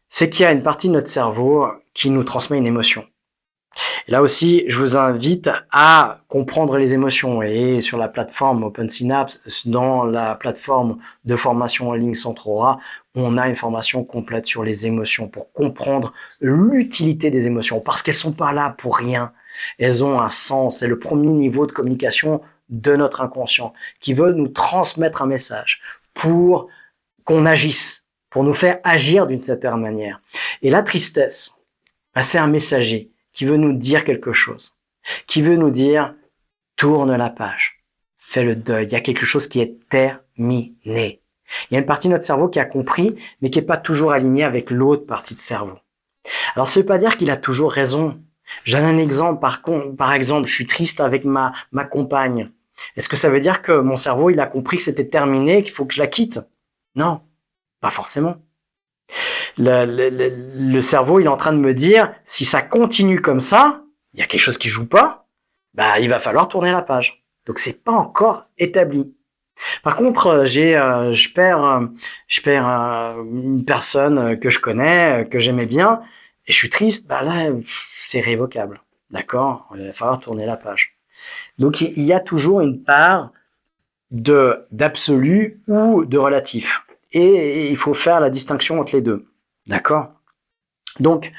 c'est qu'il y a une partie de notre cerveau qui nous transmet une émotion. Et là aussi, je vous invite à comprendre les émotions. Et sur la plateforme Open Synapse, dans la plateforme de formation en ligne Centrora, on a une formation complète sur les émotions pour comprendre l'utilité des émotions, parce qu'elles ne sont pas là pour rien. Elles ont un sens. C'est le premier niveau de communication de notre inconscient qui veut nous transmettre un message pour qu'on agisse, pour nous faire agir d'une certaine manière. Et la tristesse, c'est un messager qui veut nous dire quelque chose, qui veut nous dire tourne la page, fais le deuil, il y a quelque chose qui est terminé. Il y a une partie de notre cerveau qui a compris, mais qui n'est pas toujours alignée avec l'autre partie de cerveau. Alors, ça ne veut pas dire qu'il a toujours raison. J'ai un exemple, par exemple, je suis triste avec ma compagne. Est-ce que ça veut dire que mon cerveau, il a compris que c'était terminé, qu'il faut que je la quitte? Non, pas forcément. Le cerveau, il est en train de me dire, si ça continue comme ça, il y a quelque chose qui joue pas, bah, il va falloir tourner la page. Donc, c'est pas encore établi. Par contre, je perds une personne que je connais, que j'aimais bien, et je suis triste, bah là, c'est révocable. D'accord? Il va falloir tourner la page. Donc, il y a toujours une part d'absolu ou de relatif. Et il faut faire la distinction entre les deux. D'accord? Donc,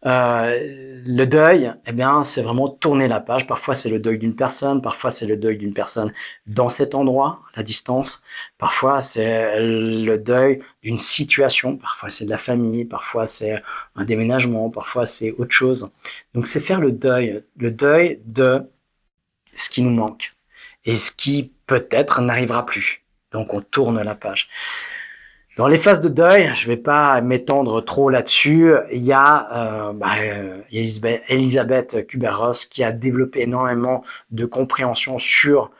le deuil, eh bien, c'est vraiment tourner la page. Parfois, c'est le deuil d'une personne, parfois, c'est le deuil d'une personne dans cet endroit, la distance. Parfois, c'est le deuil d'une situation. Parfois, c'est de la famille, parfois, c'est un déménagement, parfois, c'est autre chose. Donc, c'est faire le deuil de ce qui nous manque et ce qui peut-être n'arrivera plus. Donc, on tourne la page. Dans les phases de deuil, je ne vais pas m'étendre trop là-dessus. Il y a Elisabeth Kubler-Ross qui a développé énormément de compréhension sur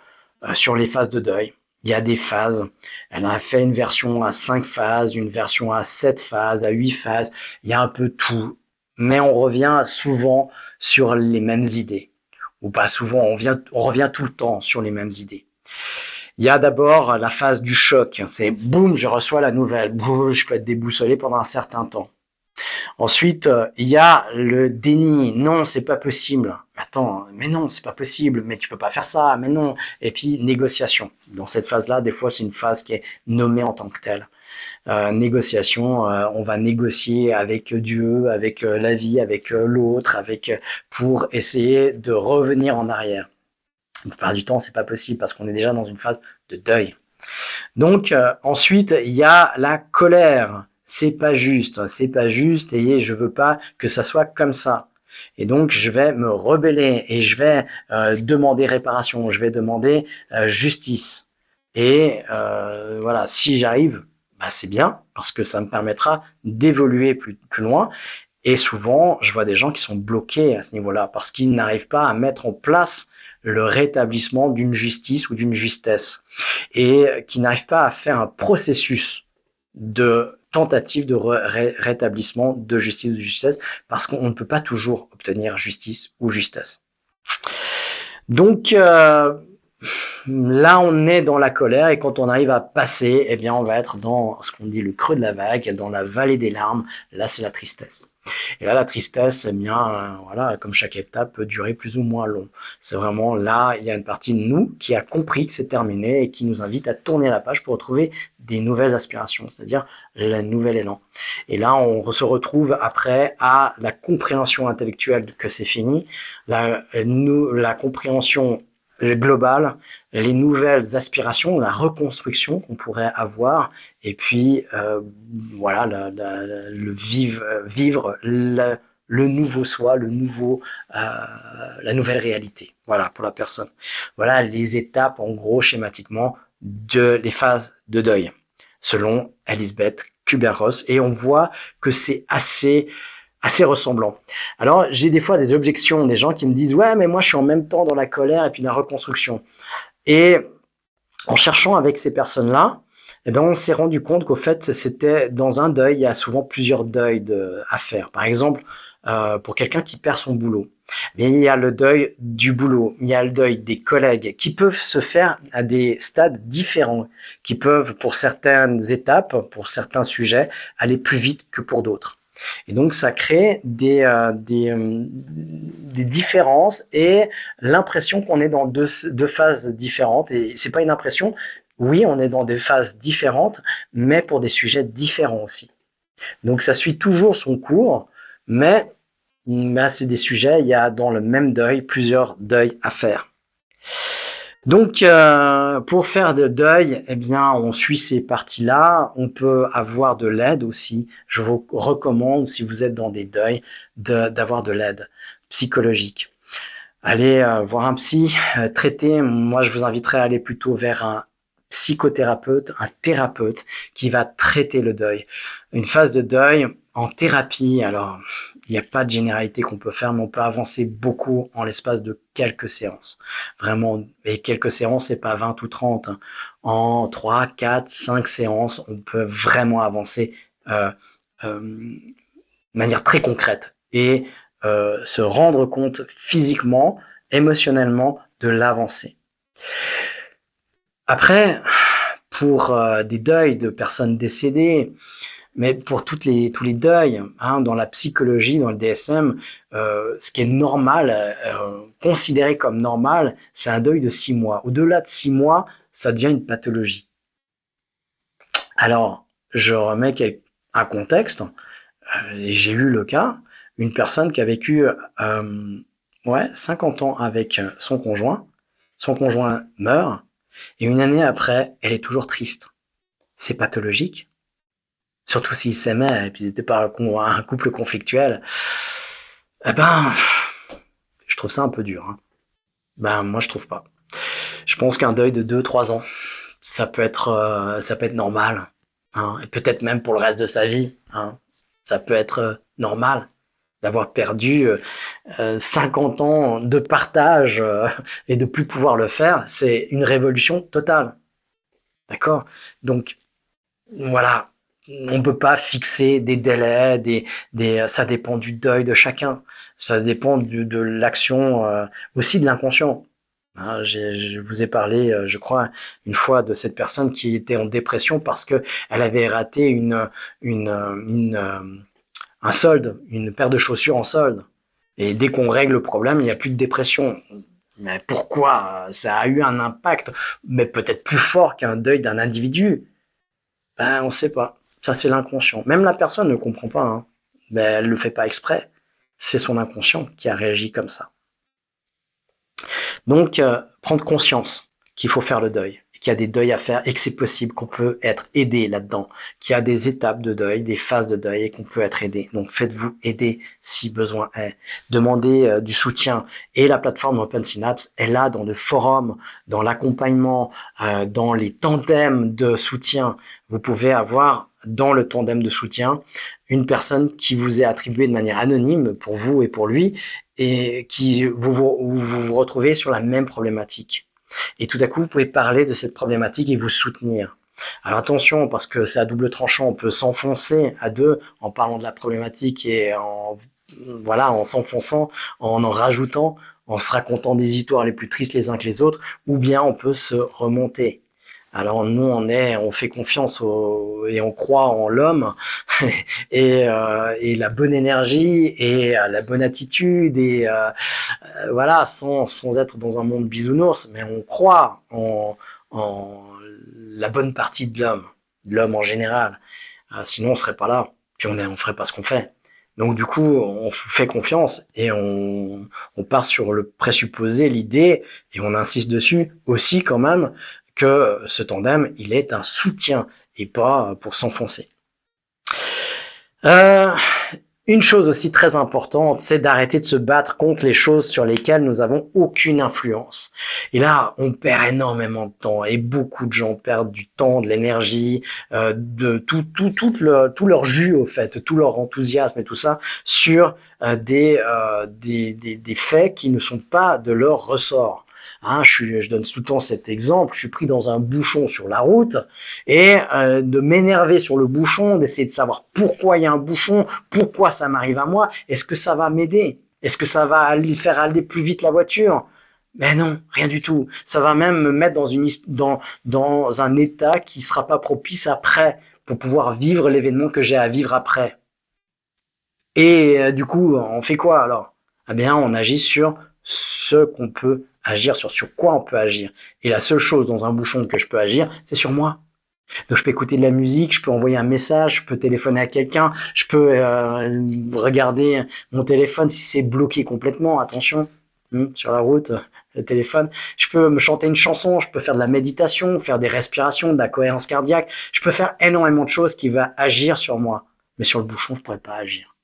les phases de deuil. Il y a des phases. Elle a fait une version à 5 phases, une version à 7 phases, à 8 phases. Il y a un peu tout. Mais on revient souvent sur les mêmes idées. Ou pas souvent, on revient tout le temps sur les mêmes idées. Il y a d'abord la phase du choc. C'est boum, je reçois la nouvelle. Boum, je peux être déboussolé pendant un certain temps. Ensuite, il y a le déni. Non, c'est pas possible. Attends, mais non, c'est pas possible. Mais tu peux pas faire ça. Mais non. Et puis négociation. Dans cette phase-là, des fois, c'est une phase qui est nommée en tant que telle. Négociation, on va négocier avec Dieu, avec la vie, avec l'autre, pour essayer de revenir en arrière. La plupart du temps, c'est pas possible parce qu'on est déjà dans une phase de deuil. Donc ensuite, il y a la colère. C'est pas juste et je veux pas que ça soit comme ça. Et donc je vais me rebeller et je vais demander réparation, je vais demander justice. Et voilà, si j'arrive, bah, c'est bien parce que ça me permettra d'évoluer plus loin. Et souvent, je vois des gens qui sont bloqués à ce niveau-là parce qu'ils n'arrivent pas à mettre en place le rétablissement d'une justice ou d'une justesse et qui n'arrivent pas à faire un processus de tentative de rétablissement de justice ou de justesse parce qu'on ne peut pas toujours obtenir justice ou justesse. Donc là, on est dans la colère et quand on arrive à passer, eh bien, on va être dans ce qu'on dit le creux de la vague, dans la vallée des larmes. Là, c'est la tristesse. Et là, la tristesse, eh bien, voilà, comme chaque étape peut durer plus ou moins long. C'est vraiment là, il y a une partie de nous qui a compris que c'est terminé et qui nous invite à tourner la page pour retrouver des nouvelles aspirations, c'est-à-dire le nouvel élan. Et là, on se retrouve après à la compréhension intellectuelle que c'est fini, la compréhension globale, les nouvelles aspirations, la reconstruction qu'on pourrait avoir, et puis voilà, vivre le nouveau soi, la nouvelle réalité. Voilà pour la personne. Voilà les étapes en gros schématiquement les phases de deuil, selon Elisabeth Kubler-Ross, et on voit que c'est assez ressemblant. Alors, j'ai des fois des objections, des gens qui me disent « Ouais, mais moi, je suis en même temps dans la colère et puis la reconstruction. » Et en cherchant avec ces personnes-là, eh ben, on s'est rendu compte qu'au fait, c'était dans un deuil, il y a souvent plusieurs deuils à faire. Par exemple, pour quelqu'un qui perd son boulot, il y a le deuil du boulot, il y a le deuil des collègues qui peuvent se faire à des stades différents, qui peuvent, pour certaines étapes, pour certains sujets, aller plus vite que pour d'autres. Et donc, ça crée des différences et l'impression qu'on est dans deux phases différentes. Et c'est pas une impression. Oui, on est dans des phases différentes, mais pour des sujets différents aussi. Donc, ça suit toujours son cours, mais c'est des sujets, il y a dans le même deuil plusieurs deuils à faire. Donc, pour faire de deuil, eh bien, on suit ces parties-là. On peut avoir de l'aide aussi. Je vous recommande, si vous êtes dans des deuils, d'avoir de l'aide psychologique. Allez voir un psy, traiter. Moi, je vous inviterais à aller plutôt vers un psychothérapeute, un thérapeute qui va traiter le deuil. Une phase de deuil en thérapie, alors il n'y a pas de généralité qu'on peut faire, mais on peut avancer beaucoup en l'espace de quelques séances. Vraiment, et quelques séances, c'est pas 20 ou 30. En 3, 4, 5 séances, on peut vraiment avancer de manière très concrète et se rendre compte physiquement, émotionnellement de l'avancée. Après, pour des deuils de personnes décédées, mais pour tous les deuils, hein, dans la psychologie, dans le DSM, ce qui est normal, considéré comme normal, c'est un deuil de 6 mois. Au-delà de 6 mois, ça devient une pathologie. Alors, je remets un contexte, et j'ai eu le cas, une personne qui a vécu 50 ans avec son conjoint meurt, et une année après, elle est toujours triste. C'est pathologique. Surtout s'ils s'aimaient et puis ils n'étaient pas un couple conflictuel. Eh ben, je trouve ça un peu dur. Hein. Ben, moi, je trouve pas. Je pense qu'un deuil de 2-3 ans, ça peut être normal. Hein, et peut-être même pour le reste de sa vie. Hein, ça peut être normal d'avoir perdu 50 ans de partage et de plus pouvoir le faire. C'est une révolution totale. D'accord? Donc, voilà, on ne peut pas fixer des délais, ça dépend du deuil de chacun, ça dépend de l'action, aussi de l'inconscient. Hein, je vous ai parlé, je crois, une fois de cette personne qui était en dépression parce que elle avait raté un solde, une paire de chaussures en solde. Et dès qu'on règle le problème, il n'y a plus de dépression. Mais pourquoi? Ça a eu un impact, mais peut-être plus fort qu'un deuil d'un individu. Ben, on ne sait pas. Ça, c'est l'inconscient. Même la personne ne comprend pas. Hein. Ben, elle ne le fait pas exprès. C'est son inconscient qui a réagi comme ça. Donc, prendre conscience qu'il faut faire le deuil, qu'il y a des deuils à faire et que c'est possible, qu'on peut être aidé là-dedans, qu'il y a des étapes de deuil, des phases de deuil et qu'on peut être aidé. Donc, faites-vous aider si besoin est. Demandez du soutien. Et la plateforme Open Synapse est là dans le forum, dans l'accompagnement, dans les tandems de soutien. Vous pouvez avoir dans le tandem de soutien une personne qui vous est attribuée de manière anonyme pour vous et pour lui et qui vous retrouvez sur la même problématique. Et tout à coup, vous pouvez parler de cette problématique et vous soutenir. Alors attention, parce que c'est à double tranchant, on peut s'enfoncer à deux en parlant de la problématique et en s'enfonçant, en rajoutant, en se racontant des histoires les plus tristes les uns que les autres, ou bien on peut se remonter. Alors nous, on fait confiance et on croit en l'homme et la bonne énergie et la bonne attitude et voilà, sans être dans un monde bisounours, mais on croit en la bonne partie de l'homme en général. Sinon, on serait pas là, puis on ferait pas ce qu'on fait. Donc du coup, on fait confiance et on part sur le présupposé, l'idée, et on insiste dessus aussi quand même que ce tandem, il est un soutien et pas pour s'enfoncer. Une chose aussi très importante, c'est d'arrêter de se battre contre les choses sur lesquelles nous n'avons aucune influence. Et là, on perd énormément de temps et beaucoup de gens perdent du temps, de l'énergie, de tout leur jus au fait, tout leur enthousiasme et tout ça sur des faits qui ne sont pas de leur ressort. Hein, je donne tout le temps cet exemple, je suis pris dans un bouchon sur la route et de m'énerver sur le bouchon, d'essayer de savoir pourquoi il y a un bouchon, pourquoi ça m'arrive à moi, est-ce que ça va m'aider? Est-ce que ça va faire aller plus vite la voiture? Mais non, rien du tout. Ça va même me mettre dans un état qui ne sera pas propice après pour pouvoir vivre l'événement que j'ai à vivre après. Et du coup, on fait quoi alors? Eh bien, on agit sur ce qu'on peut agir, sur quoi on peut agir. Et la seule chose dans un bouchon que je peux agir, c'est sur moi. Donc je peux écouter de la musique, je peux envoyer un message, je peux téléphoner à quelqu'un, je peux regarder mon téléphone si c'est bloqué complètement, attention, sur la route, le téléphone. Je peux me chanter une chanson, je peux faire de la méditation, faire des respirations, de la cohérence cardiaque. Je peux faire énormément de choses qui vont agir sur moi. Mais sur le bouchon, je ne pourrais pas agir.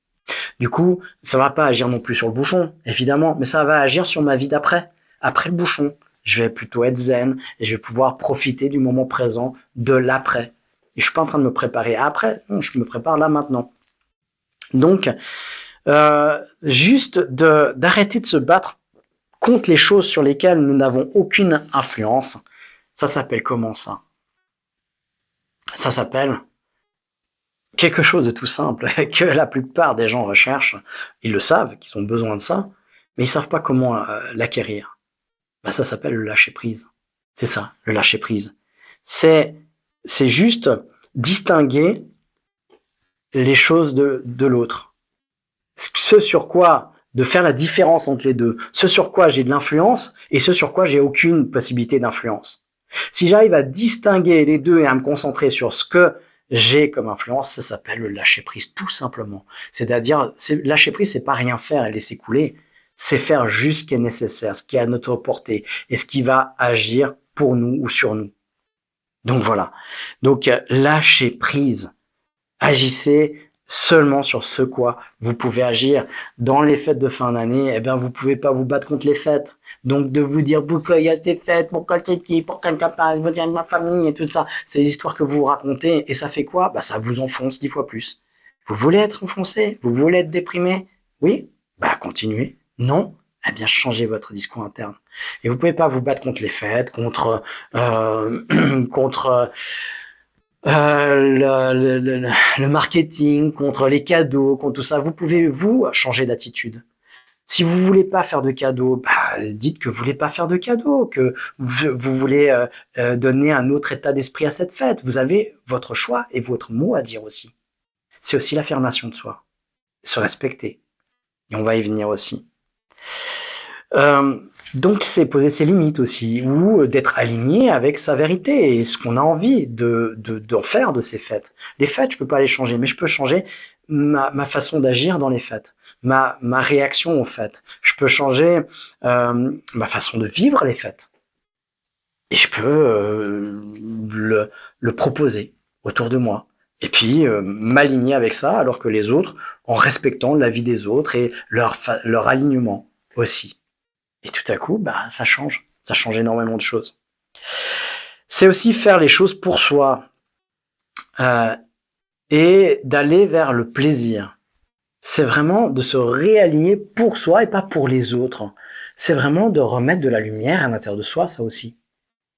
Du coup, ça ne va pas agir non plus sur le bouchon, évidemment, mais ça va agir sur ma vie d'après. Après le bouchon, je vais plutôt être zen et je vais pouvoir profiter du moment présent, de l'après. Et je suis pas en train de me préparer après, non, je me prépare là maintenant. Donc, juste d'arrêter de se battre contre les choses sur lesquelles nous n'avons aucune influence, ça s'appelle comment ça? Ça s'appelle quelque chose de tout simple que la plupart des gens recherchent. Ils le savent, qu'ils ont besoin de ça, mais ils savent pas comment l'acquérir. Ben, ça s'appelle le lâcher prise. C'est ça, le lâcher prise. C'est juste distinguer les choses de l'autre. Ce sur quoi, de faire la différence entre les deux. Ce sur quoi j'ai de l'influence et ce sur quoi j'ai aucune possibilité d'influence. Si j'arrive à distinguer les deux et à me concentrer sur ce que j'ai comme influence, ça s'appelle le lâcher prise, tout simplement. C'est-à-dire, lâcher prise, c'est pas rien faire et laisser couler. C'est faire juste ce qui est nécessaire, ce qui est à notre portée et ce qui va agir pour nous ou sur nous. Donc voilà. Donc lâchez prise. Agissez seulement sur ce quoi vous pouvez agir. Dans les fêtes de fin d'année, eh bien, vous pouvez pas vous battre contre les fêtes. Donc, de vous dire pourquoi il y a ces fêtes, pourquoi c'est qui, pourquoi je veux dire de ma famille et tout ça, c'est des histoires que vous vous racontez et ça fait quoi? Bah, ça vous enfonce 10 fois plus. Vous voulez être enfoncé? Vous voulez être déprimé? Oui? Bah, continuez. Non? Eh bien, changez votre discours interne. Et vous pouvez pas vous battre contre les fêtes, contre le marketing, contre les cadeaux, contre tout ça. Vous pouvez, vous, changer d'attitude. Si vous voulez pas faire de cadeaux, bah, dites que vous voulez pas faire de cadeaux, que vous voulez donner un autre état d'esprit à cette fête. Vous avez votre choix et votre mot à dire aussi. C'est aussi l'affirmation de soi. Se respecter. Et on va y venir aussi. Donc c'est poser ses limites aussi, ou d'être aligné avec sa vérité et ce qu'on a envie d'en faire de ces fêtes. Les fêtes, je peux pas les changer, mais je peux changer ma façon d'agir dans les fêtes, ma réaction aux fêtes. Je peux changer ma façon de vivre les fêtes. Et je peux le proposer autour de moi. Et puis m'aligner avec ça, alors que les autres, en respectant la vie des autres et leur alignement aussi. Et tout à coup, bah, ça change énormément de choses. C'est aussi faire les choses pour soi et d'aller vers le plaisir. C'est vraiment de se réaligner pour soi et pas pour les autres. C'est vraiment de remettre de la lumière à l'intérieur de soi, ça aussi.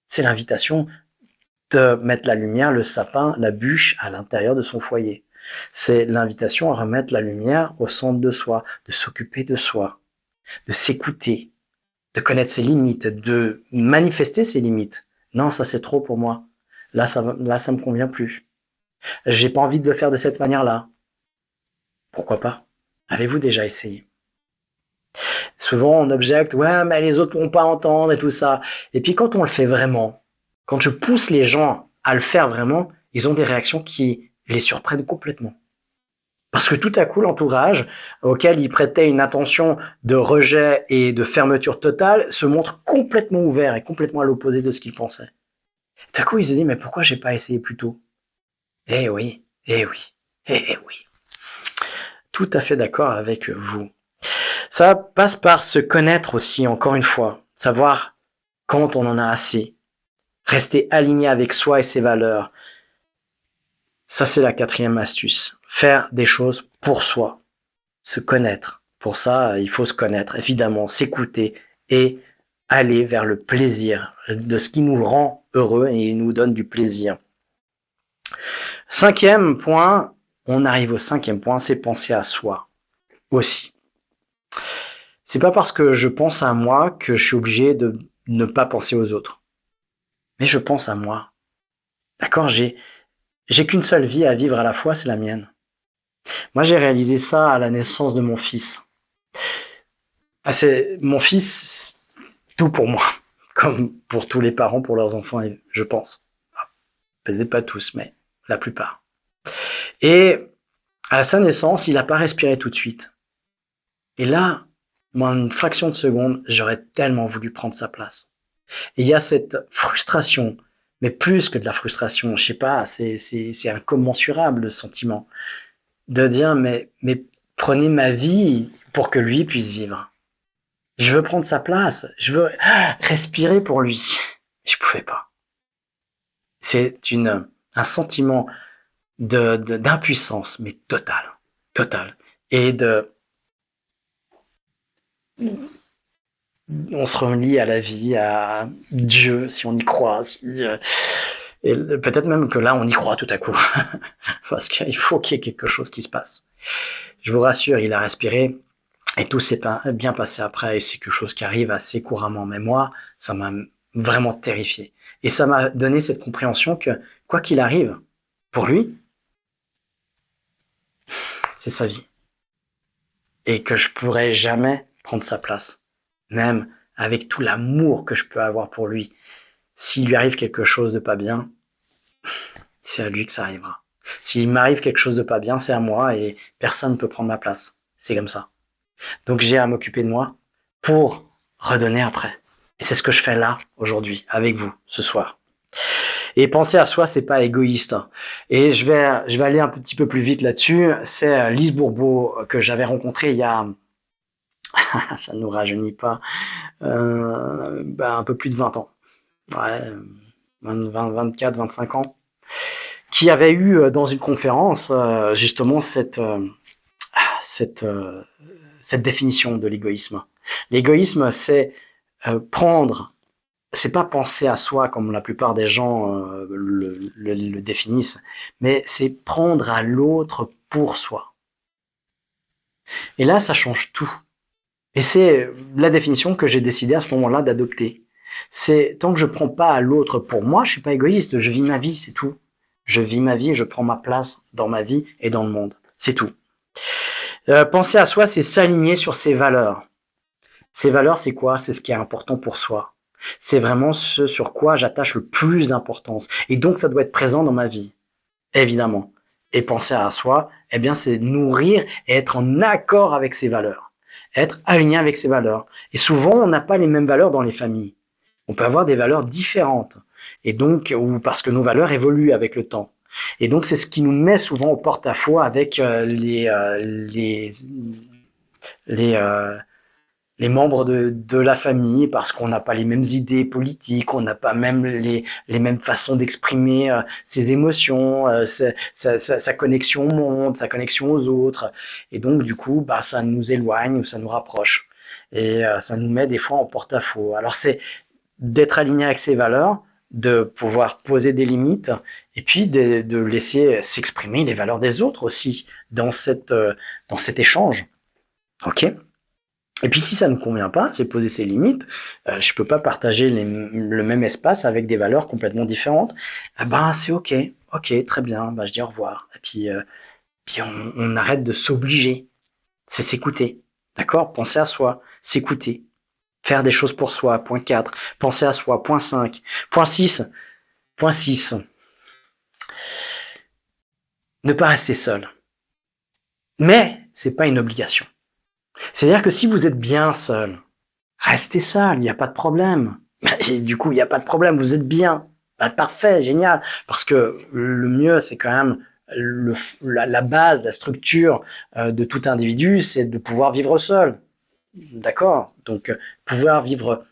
C'est l'invitation de mettre la lumière, le sapin, la bûche à l'intérieur de son foyer. C'est l'invitation à remettre la lumière au centre de soi, de s'occuper de soi, de s'écouter, de connaître ses limites, de manifester ses limites. Non, ça c'est trop pour moi. Là, ça me convient plus. J'ai pas envie de le faire de cette manière-là. Pourquoi pas? Avez-vous déjà essayé? Souvent, on objecte, ouais, mais les autres ne vont pas entendre et tout ça. Et puis, quand on le fait vraiment, quand je pousse les gens à le faire vraiment, ils ont des réactions qui les surprennent complètement. Parce que tout à coup, l'entourage, auquel ils prêtaient une attention de rejet et de fermeture totale, se montre complètement ouvert et complètement à l'opposé de ce qu'ils pensaient. Tout à coup, ils se disent, mais pourquoi j'ai pas essayé plus tôt? Eh oui, eh oui, eh oui. Tout à fait d'accord avec vous. Ça passe par se connaître aussi, encore une fois. Savoir quand on en a assez. Rester aligné avec soi et ses valeurs. Ça, c'est la 4e astuce. Faire des choses pour soi. Se connaître. Pour ça, il faut se connaître, évidemment, s'écouter et aller vers le plaisir, de ce qui nous rend heureux et nous donne du plaisir. 5e point, on arrive au 5e point, c'est penser à soi aussi. C'est pas parce que je pense à moi que je suis obligé de ne pas penser aux autres. Mais je pense à moi. D'accord? J'ai qu'une seule vie à vivre à la fois, c'est la mienne. Moi, j'ai réalisé ça à la naissance de mon fils. Ah, c'est mon fils, tout pour moi, comme pour tous les parents pour leurs enfants, je pense. Peut-être pas tous, mais la plupart. Et à sa naissance, il n'a pas respiré tout de suite. Et là, moi, en une fraction de seconde, j'aurais tellement voulu prendre sa place. Et il y a cette frustration, mais plus que de la frustration, je sais pas, c'est incommensurable le sentiment de dire mais prenez ma vie pour que lui puisse vivre. Je veux prendre sa place, je veux respirer pour lui. Je pouvais pas. C'est un sentiment d'impuissance, mais totale, totale. Et on se relie à la vie, à Dieu, si on y croit. Et peut-être même que là, on y croit tout à coup. Parce qu'il faut qu'il y ait quelque chose qui se passe. Je vous rassure, il a respiré et tout s'est bien passé après. Et c'est quelque chose qui arrive assez couramment. Mais moi, ça m'a vraiment terrifié. Et ça m'a donné cette compréhension que, quoi qu'il arrive, pour lui, c'est sa vie. Et que je pourrais jamais prendre sa place. Même avec tout l'amour que je peux avoir pour lui. S'il lui arrive quelque chose de pas bien, c'est à lui que ça arrivera. S'il m'arrive quelque chose de pas bien, c'est à moi et personne ne peut prendre ma place. C'est comme ça. Donc j'ai à m'occuper de moi pour redonner après. Et c'est ce que je fais là, aujourd'hui, avec vous, ce soir. Et penser à soi, c'est pas égoïste. Et je vais aller un petit peu plus vite là-dessus. C'est Lise Bourbeau que j'avais rencontrée il y a, ça ne nous rajeunit pas, un peu plus de 20 ans. Ouais, 24, 25 ans. Qui avait eu dans une conférence justement cette, cette définition de l'égoïsme. L'égoïsme, c'est prendre, c'est pas penser à soi comme la plupart des gens le définissent, mais c'est prendre à l'autre pour soi. Et là, ça change tout. Et c'est la définition que j'ai décidé à ce moment-là d'adopter. C'est tant que je prends pas à l'autre pour moi, je suis pas égoïste, je vis ma vie, c'est tout. Je vis ma vie et je prends ma place dans ma vie et dans le monde. C'est tout. Penser à soi, c'est s'aligner sur ses valeurs. Ses valeurs, c'est quoi? C'est ce qui est important pour soi. C'est vraiment ce sur quoi j'attache le plus d'importance. Et donc, ça doit être présent dans ma vie, évidemment. Et penser à soi, eh bien, c'est nourrir et être en accord avec ses valeurs. Être aligné avec ses valeurs. Et souvent, on n'a pas les mêmes valeurs dans les familles. On peut avoir des valeurs différentes. Et donc, ou parce que nos valeurs évoluent avec le temps. Et donc, c'est ce qui nous met souvent au porte-à-faux avec les, les membres de la famille parce qu'on n'a pas les mêmes idées politiques, on n'a pas même les mêmes façons d'exprimer ses émotions, sa connexion au monde, sa connexion aux autres. Et donc, du coup, bah, ça nous éloigne ou ça nous rapproche. Et ça nous met des fois en porte-à-faux. Alors, c'est d'être aligné avec ses valeurs, de pouvoir poser des limites et puis de laisser s'exprimer les valeurs des autres aussi dans cet échange. Ok. Et puis si ça ne convient pas, c'est poser ses limites. Je peux pas partager le même espace avec des valeurs complètement différentes. Ah ben c'est ok, ok, très bien. Ben, je dis au revoir. Et puis on arrête de s'obliger. C'est s'écouter, d'accord? Penser à soi, s'écouter, faire des choses pour soi. Point 4. Penser à soi. Point 5. Point 6. Point 6. Ne pas rester seul. Mais c'est pas une obligation. C'est-à-dire que si vous êtes bien seul, restez seul, il n'y a pas de problème. Et du coup, il n'y a pas de problème, vous êtes bien. Bah, parfait, génial. Parce que le mieux, c'est quand même la base, la structure de tout individu, c'est de pouvoir vivre seul. D'accord? Donc, pouvoir vivre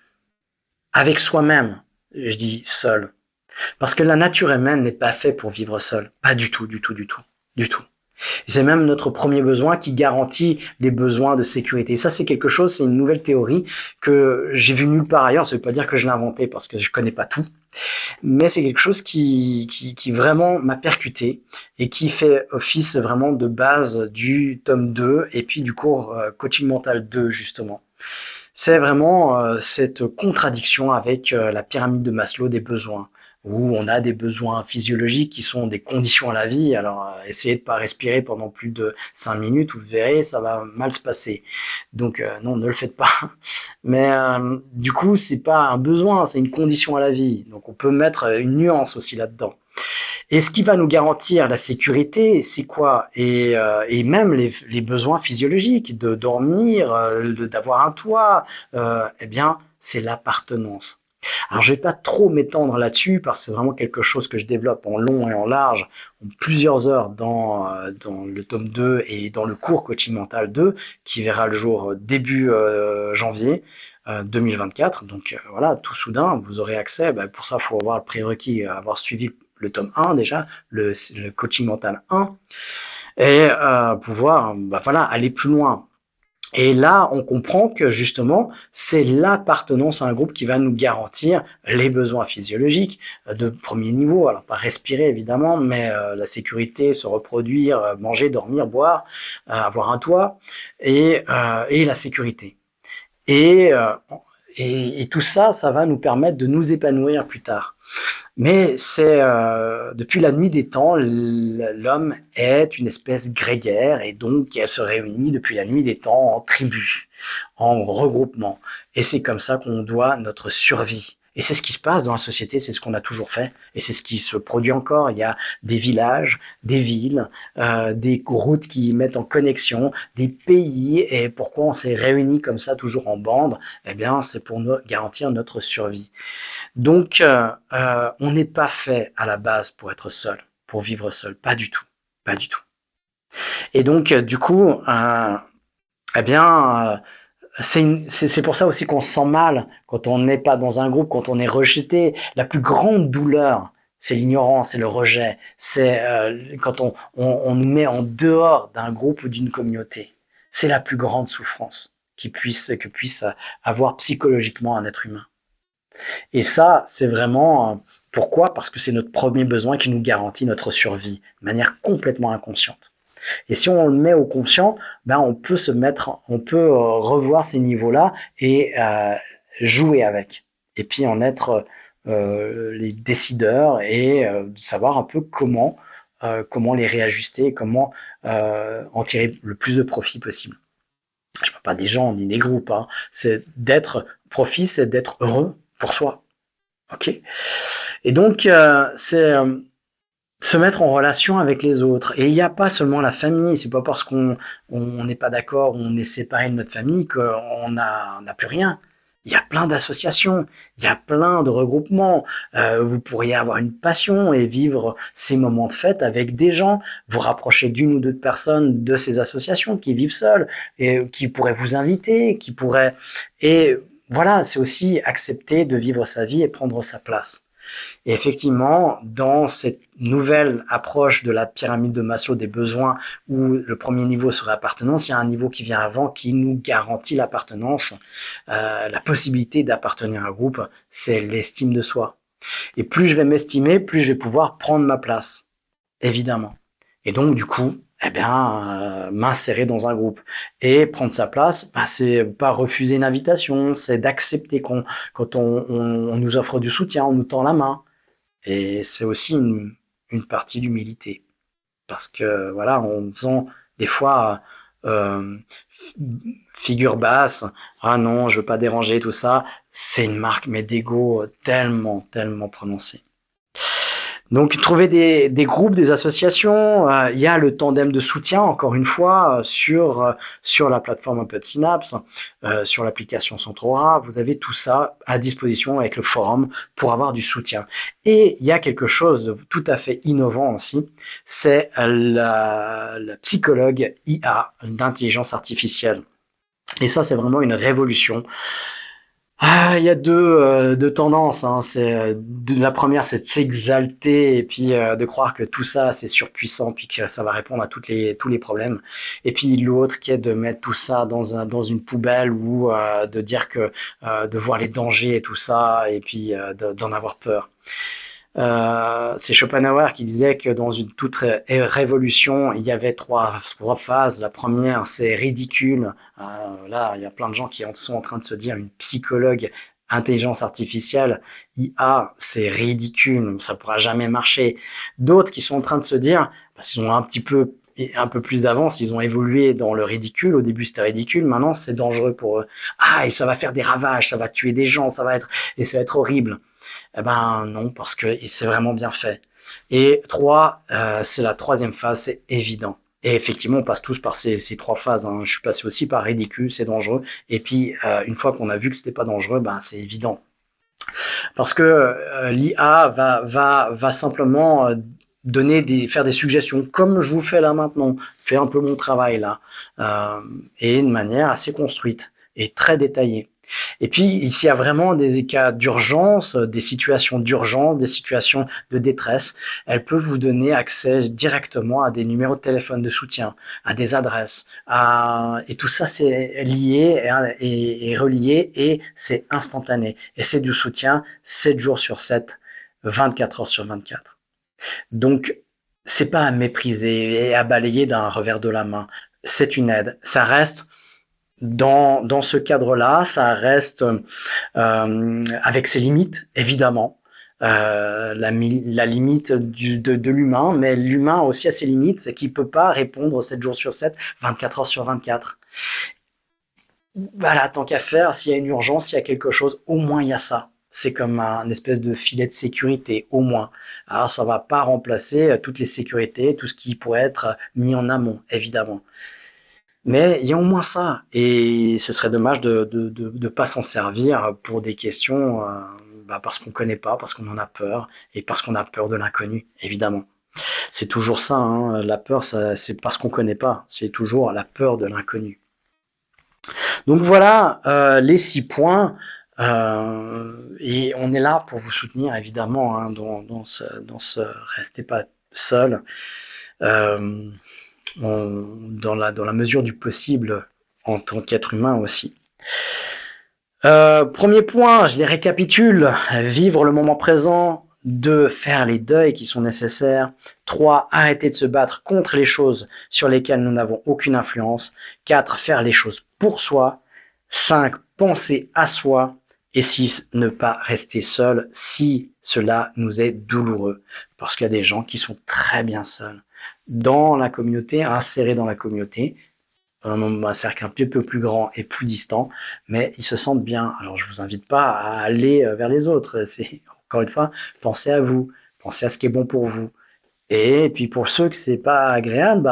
avec soi-même, je dis seul. Parce que la nature humaine n'est pas faite pour vivre seul. Pas du tout, du tout, du tout. Du tout. C'est même notre premier besoin qui garantit les besoins de sécurité. Et ça, c'est quelque chose, c'est une nouvelle théorie que j'ai vue nulle part ailleurs. Ça ne veut pas dire que je l'ai inventée parce que je ne connais pas tout. Mais c'est quelque chose qui vraiment m'a percuté et qui fait office vraiment de base du tome 2 et puis du cours Coaching Mental 2, justement. C'est vraiment cette contradiction avec la pyramide de Maslow des besoins. où on a des besoins physiologiques qui sont des conditions à la vie. Alors, essayez de pas respirer pendant plus de 5 minutes, vous verrez, ça va mal se passer. Donc, non, ne le faites pas. Mais du coup, c'est pas un besoin, c'est une condition à la vie. Donc, on peut mettre une nuance aussi là-dedans. Et ce qui va nous garantir la sécurité, c'est quoi? Et même les besoins physiologiques, de dormir, d'avoir un toit, eh bien, c'est l'appartenance. Alors, je vais pas trop m'étendre là-dessus parce que c'est vraiment quelque chose que je développe en long et en large, en plusieurs heures dans le tome 2 et dans le cours Coaching Mental 2 qui verra le jour début janvier 2024. Donc voilà, tout soudain, vous aurez accès. Ben, pour ça, il faut avoir le prérequis, avoir suivi le tome 1 déjà, le Coaching Mental 1, et pouvoir voilà, aller plus loin. Et là, on comprend que justement, c'est l'appartenance à un groupe qui va nous garantir les besoins physiologiques de premier niveau. Alors, pas respirer évidemment, mais la sécurité, se reproduire, manger, dormir, boire, avoir un toit et la sécurité. Et, euh, et tout ça, ça va nous permettre de nous épanouir plus tard. Mais c'est depuis la nuit des temps, l'homme est une espèce grégaire et donc elle se réunit depuis la nuit des temps en tribus, en regroupement. Et c'est comme ça qu'on doit notre survie. Et c'est ce qui se passe dans la société, c'est ce qu'on a toujours fait, et c'est ce qui se produit encore. Il y a des villages, des villes, des routes qui mettent en connexion, des pays. Et pourquoi on s'est réunis comme ça, toujours en bande? Eh bien, c'est pour nous garantir notre survie. Donc, on n'est pas fait à la base pour être seul, pour vivre seul, pas du tout, pas du tout. Et donc, du coup, eh bien, c'est pour ça aussi qu'on se sent mal quand on n'est pas dans un groupe, quand on est rejeté. La plus grande douleur, c'est l'ignorance, c'est le rejet, c'est quand on nous met en dehors d'un groupe ou d'une communauté. C'est la plus grande souffrance que puisse avoir psychologiquement un être humain. Et ça, c'est vraiment pourquoi? Parce que c'est notre premier besoin qui nous garantit notre survie de manière complètement inconsciente. Et si on le met au conscient, ben on peut revoir ces niveaux-là et jouer avec. Et puis en être les décideurs et savoir un peu comment les réajuster et comment en tirer le plus de profit possible. Je ne parle pas des gens ni des groupes, hein. C'est profit, c'est d'être heureux pour soi. Ok. Et donc, c'est se mettre en relation avec les autres. Et il n'y a pas seulement la famille. C'est pas parce qu'on n'est pas d'accord, on est séparé de notre famille qu'on n'a plus rien. Il y a plein d'associations, il y a plein de regroupements. Vous pourriez avoir une passion et vivre ces moments de fête avec des gens, vous rapprocher d'une ou deux personnes de ces associations qui vivent seules et qui pourraient vous inviter, qui pourraient... Et voilà, c'est aussi accepter de vivre sa vie et prendre sa place. Et effectivement, dans cette nouvelle approche de la pyramide de Maslow des besoins, où le premier niveau serait appartenance, il y a un niveau qui vient avant qui nous garantit l'appartenance, la possibilité d'appartenir à un groupe, c'est l'estime de soi. Et plus je vais m'estimer, plus je vais pouvoir prendre ma place, évidemment. Et donc, du coup, eh bien, m'insérer dans un groupe et prendre sa place, bah, c'est pas refuser une invitation, c'est d'accepter quand on nous offre du soutien, on nous tend la main. Et c'est aussi une partie d'humilité. Parce que, voilà, en faisant des fois euh, figure basse, ah non, je veux pas déranger, tout ça, c'est une marque, mais d'ego tellement, tellement prononcée. Donc, trouver des groupes, des associations. Il y a le tandem de soutien, encore une fois, sur la plateforme un peu de Synapse, sur l'application Centrora. Vous avez tout ça à disposition avec le forum pour avoir du soutien. Et il y a quelque chose de tout à fait innovant aussi, c'est la psychologue IA, d'intelligence artificielle. Et ça, c'est vraiment une révolution. Ah, il y a deux tendances, hein. La première, c'est de s'exalter et puis de croire que tout ça, c'est surpuissant, puis que ça va répondre à tous les problèmes. Et puis l'autre, qui est de mettre tout ça dans une poubelle ou de dire que de voir les dangers et tout ça, et puis d'en avoir peur. C'est Schopenhauer qui disait que dans une toute révolution, il y avait trois phases. La première, c'est ridicule. Là, il y a plein de gens qui sont en train de se dire une psychologue intelligence artificielle, IA, c'est ridicule, ça pourra jamais marcher. D'autres qui sont en train de se dire, parce qu'ils ont un peu plus d'avance, ils ont évolué dans le ridicule. Au début, c'était ridicule, maintenant, c'est dangereux pour eux. Ah, et ça va faire des ravages, ça va tuer des gens, ça va être horrible. Eh ben non, parce que c'est vraiment bien fait. Et 3, c'est la troisième phase, c'est évident. Et effectivement, on passe tous par ces trois phases, hein. Je suis passé aussi par ridicule, c'est dangereux. Et puis, une fois qu'on a vu que c'était pas dangereux, ben c'est évident. Parce que l'IA va simplement faire des suggestions, comme je vous fais là maintenant, faire un peu mon travail là, et de manière assez construite et très détaillée. Et puis, s'il y a vraiment des cas d'urgence, des situations d'urgence, des situations de détresse, elle peut vous donner accès directement à des numéros de téléphone de soutien, à des adresses, et tout ça c'est lié et relié et c'est instantané. Et c'est du soutien 7 jours sur 7, 24 heures sur 24. Donc, c'est pas à mépriser et à balayer d'un revers de la main. C'est une aide. Ça reste dans ce cadre-là, ça reste avec ses limites, évidemment. La limite de l'humain, mais l'humain aussi a ses limites, c'est qu'il ne peut pas répondre 7 jours sur 7, 24 heures sur 24. Voilà, tant qu'à faire, s'il y a une urgence, s'il y a quelque chose, au moins il y a ça. C'est comme un espèce de filet de sécurité, au moins. Alors ça ne va pas remplacer toutes les sécurités, tout ce qui pourrait être mis en amont, évidemment. Mais il y a au moins ça, et ce serait dommage de pas s'en servir pour des questions, parce qu'on connaît pas, parce qu'on en a peur, et parce qu'on a peur de l'inconnu, évidemment. C'est toujours ça, hein, la peur, c'est parce qu'on connaît pas, c'est toujours la peur de l'inconnu. Donc voilà les 6 points, et on est là pour vous soutenir, évidemment, hein, dans ce restez pas seul. Dans la mesure du possible en tant qu'être humain aussi. Premier point, je les récapitule, vivre le moment présent. 2, faire les deuils qui sont nécessaires. 3, arrêter de se battre contre les choses sur lesquelles nous n'avons aucune influence. 4, faire les choses pour soi. 5, penser à soi. Et 6, ne pas rester seul si cela nous est douloureux. Parce qu'il y a des gens qui sont très bien seuls dans la communauté, insérés dans la communauté, un cercle un peu plus grand et plus distant, mais ils se sentent bien. Alors je vous invite pas à aller vers les autres. C'est encore une fois, pensez à vous, pensez à ce qui est bon pour vous. Et puis pour ceux que c'est pas agréable,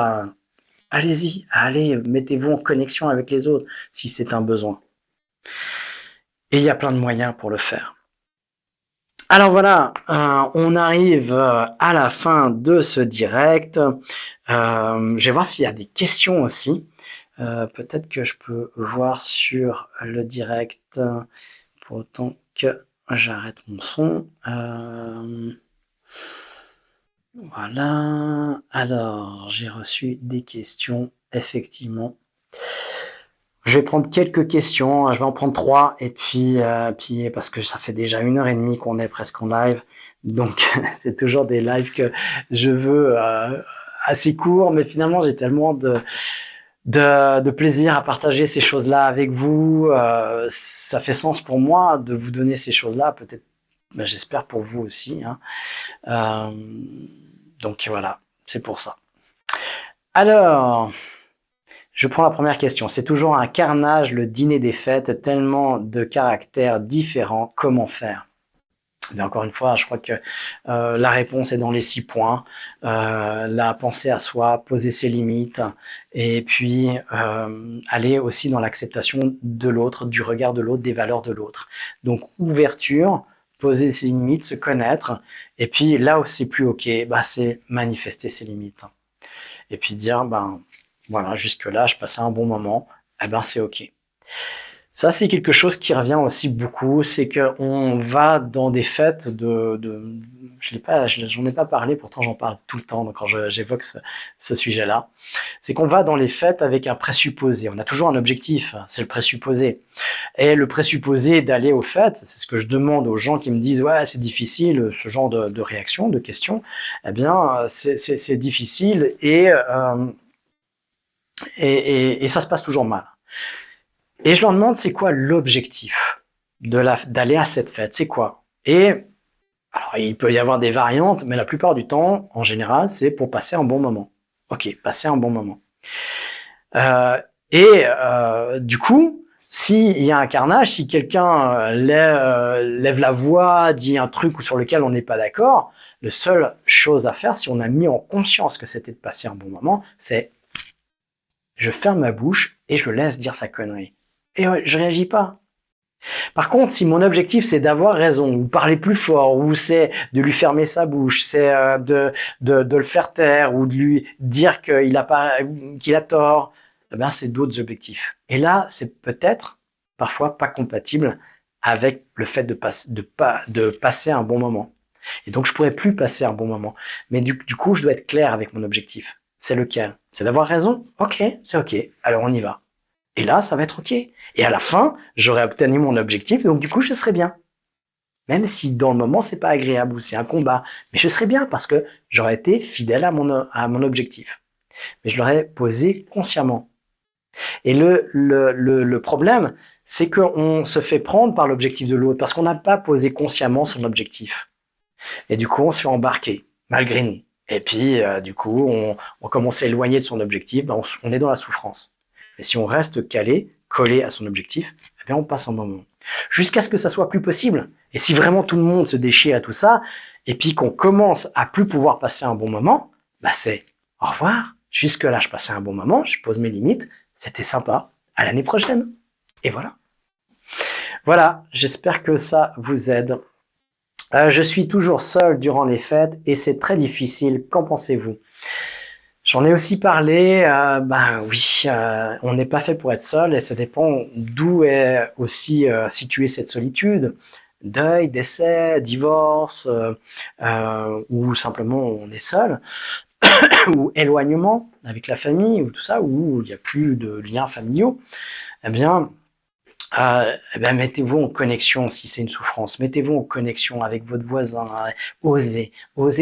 allez-y, allez, mettez-vous en connexion avec les autres si c'est un besoin. Et il y a plein de moyens pour le faire. Alors voilà, on arrive à la fin de ce direct. Je vais voir s'il y a des questions aussi. Peut-être que je peux voir sur le direct pour autant que j'arrête mon son. Voilà. Alors, j'ai reçu des questions, effectivement. Je vais prendre quelques questions, je vais en prendre 3 et puis parce que ça fait déjà 1h30 qu'on est presque en live, donc c'est toujours des lives que je veux assez courts, mais finalement j'ai tellement de plaisir à partager ces choses-là avec vous. Ça fait sens pour moi de vous donner ces choses-là, peut-être, j'espère pour vous aussi, hein. Donc voilà, c'est pour ça. Alors, je prends la première question. C'est toujours un carnage, le dîner des fêtes, tellement de caractères différents. Comment faire? Mais encore une fois, je crois que la réponse est dans les 6 points. La penser à soi, poser ses limites, et puis aller aussi dans l'acceptation de l'autre, du regard de l'autre, des valeurs de l'autre. Donc ouverture, poser ses limites, se connaître, et puis là où c'est plus ok, c'est manifester ses limites. Et puis dire, voilà, jusque-là, je passais un bon moment, c'est ok. Ça, c'est quelque chose qui revient aussi beaucoup, c'est qu'on va dans des fêtes j'en ai pas parlé, pourtant j'en parle tout le temps quand j'évoque ce sujet-là. C'est qu'on va dans les fêtes avec un présupposé. On a toujours un objectif, c'est le présupposé. Et le présupposé d'aller aux fêtes, c'est ce que je demande aux gens qui me disent ouais, c'est difficile, ce genre de réaction, de questions. C'est difficile et ça se passe toujours mal. Et je leur demande c'est quoi l'objectif. d'aller à cette fête. C'est quoi? Et alors, il peut y avoir des variantes, mais la plupart du temps, en général, c'est pour passer un bon moment. Ok, passer un bon moment. Du coup, s'il y a un carnage, si quelqu'un lève la voix, dit un truc sur lequel on n'est pas d'accord, la seule chose à faire, si on a mis en conscience que c'était de passer un bon moment, c'est je ferme ma bouche et je laisse dire sa connerie. Et je réagis pas. Par contre, si mon objectif c'est d'avoir raison, ou parler plus fort, ou c'est de lui fermer sa bouche, c'est de le faire taire, ou de lui dire qu'il a tort, eh ben c'est d'autres objectifs. Et là, c'est peut-être parfois pas compatible avec le fait de passer un bon moment. Et donc, je pourrais plus passer un bon moment. Mais du coup, je dois être clair avec mon objectif. C'est lequel? C'est d'avoir raison? Ok, c'est ok. Alors, on y va. Et là, ça va être ok. Et à la fin, j'aurai obtenu mon objectif, donc du coup, je serai bien. Même si dans le moment, c'est pas agréable ou c'est un combat. Mais je serai bien parce que j'aurais été fidèle à mon objectif. Mais je l'aurais posé consciemment. Et le problème, c'est qu'on se fait prendre par l'objectif de l'autre parce qu'on n'a pas posé consciemment son objectif. Et du coup, on se fait embarquer, malgré nous. Et puis, du coup, on commence à éloigner de son objectif, ben on est dans la souffrance. Et si on reste collé à son objectif, eh bien, on passe un bon moment. Jusqu'à ce que ça soit plus possible. Et si vraiment tout le monde se déchire à tout ça, et puis qu'on commence à plus pouvoir passer un bon moment, bah c'est au revoir. Jusque-là, je passais un bon moment, je pose mes limites, c'était sympa. À l'année prochaine. Et voilà. Voilà, j'espère que ça vous aide. Je suis toujours seul durant les fêtes et c'est très difficile. Qu'en pensez-vous? J'en ai aussi parlé. Oui, on n'est pas fait pour être seul et ça dépend d'où est aussi située cette solitude. Deuil, décès, divorce, ou simplement on est seul, ou éloignement avec la famille, ou tout ça, où il n'y a plus de liens familiaux. Eh bien, mettez-vous en connexion si c'est une souffrance. Mettez-vous en connexion avec votre voisin. Osez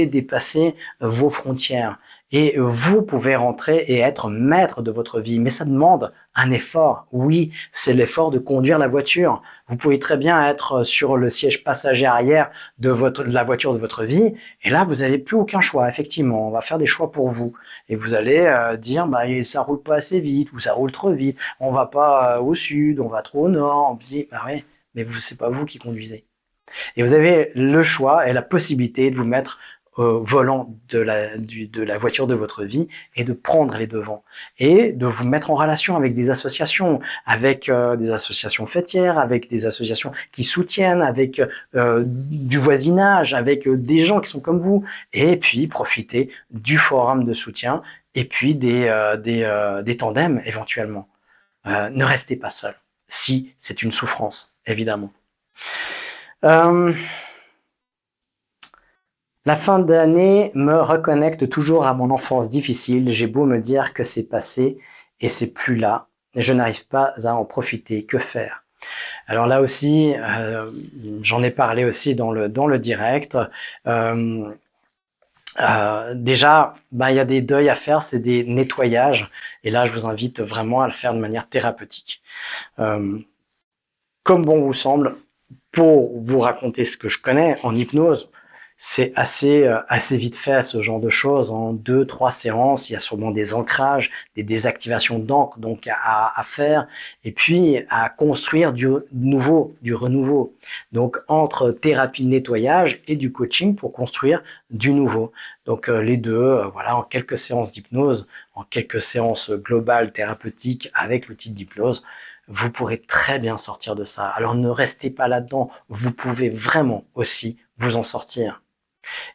dépasser vos frontières. Et vous pouvez rentrer et être maître de votre vie. Mais ça demande un effort. Oui, c'est l'effort de conduire la voiture. Vous pouvez très bien être sur le siège passager arrière de la voiture de votre vie. Et là, vous n'avez plus aucun choix. Effectivement, on va faire des choix pour vous. Et vous allez dire, ça roule pas assez vite ou ça roule trop vite. On va pas au sud, on va trop au nord. On se dit, oui, mais c'est pas vous qui conduisez. Et vous avez le choix et la possibilité de vous mettre au volant de la voiture de votre vie et de prendre les devants et de vous mettre en relation avec des associations, avec des associations fêtières, avec des associations qui soutiennent, avec du voisinage, avec des gens qui sont comme vous, et puis profiter du forum de soutien et puis des tandems éventuellement. Ne restez pas seul si c'est une souffrance, évidemment. La fin d'année me reconnecte toujours à mon enfance difficile. J'ai beau me dire que c'est passé et c'est plus là. Je n'arrive pas à en profiter. Que faire? Alors là aussi, j'en ai parlé aussi dans le direct. Déjà, il y a des deuils à faire, c'est des nettoyages. Et là, je vous invite vraiment à le faire de manière thérapeutique. Comme bon vous semble, pour vous raconter ce que je connais en hypnose, c'est assez vite fait ce genre de choses. En 2-3 séances, il y a sûrement des ancrages, des désactivations d'encre donc à faire, et puis à construire du nouveau, du renouveau. Donc entre thérapie de nettoyage et du coaching pour construire du nouveau. Donc les deux, voilà, en quelques séances d'hypnose, en quelques séances globales thérapeutiques avec l'outil d'hypnose, vous pourrez très bien sortir de ça. Alors ne restez pas là-dedans, vous pouvez vraiment aussi vous en sortir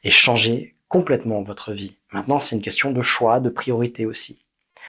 et changer complètement votre vie. Maintenant, c'est une question de choix, de priorité aussi.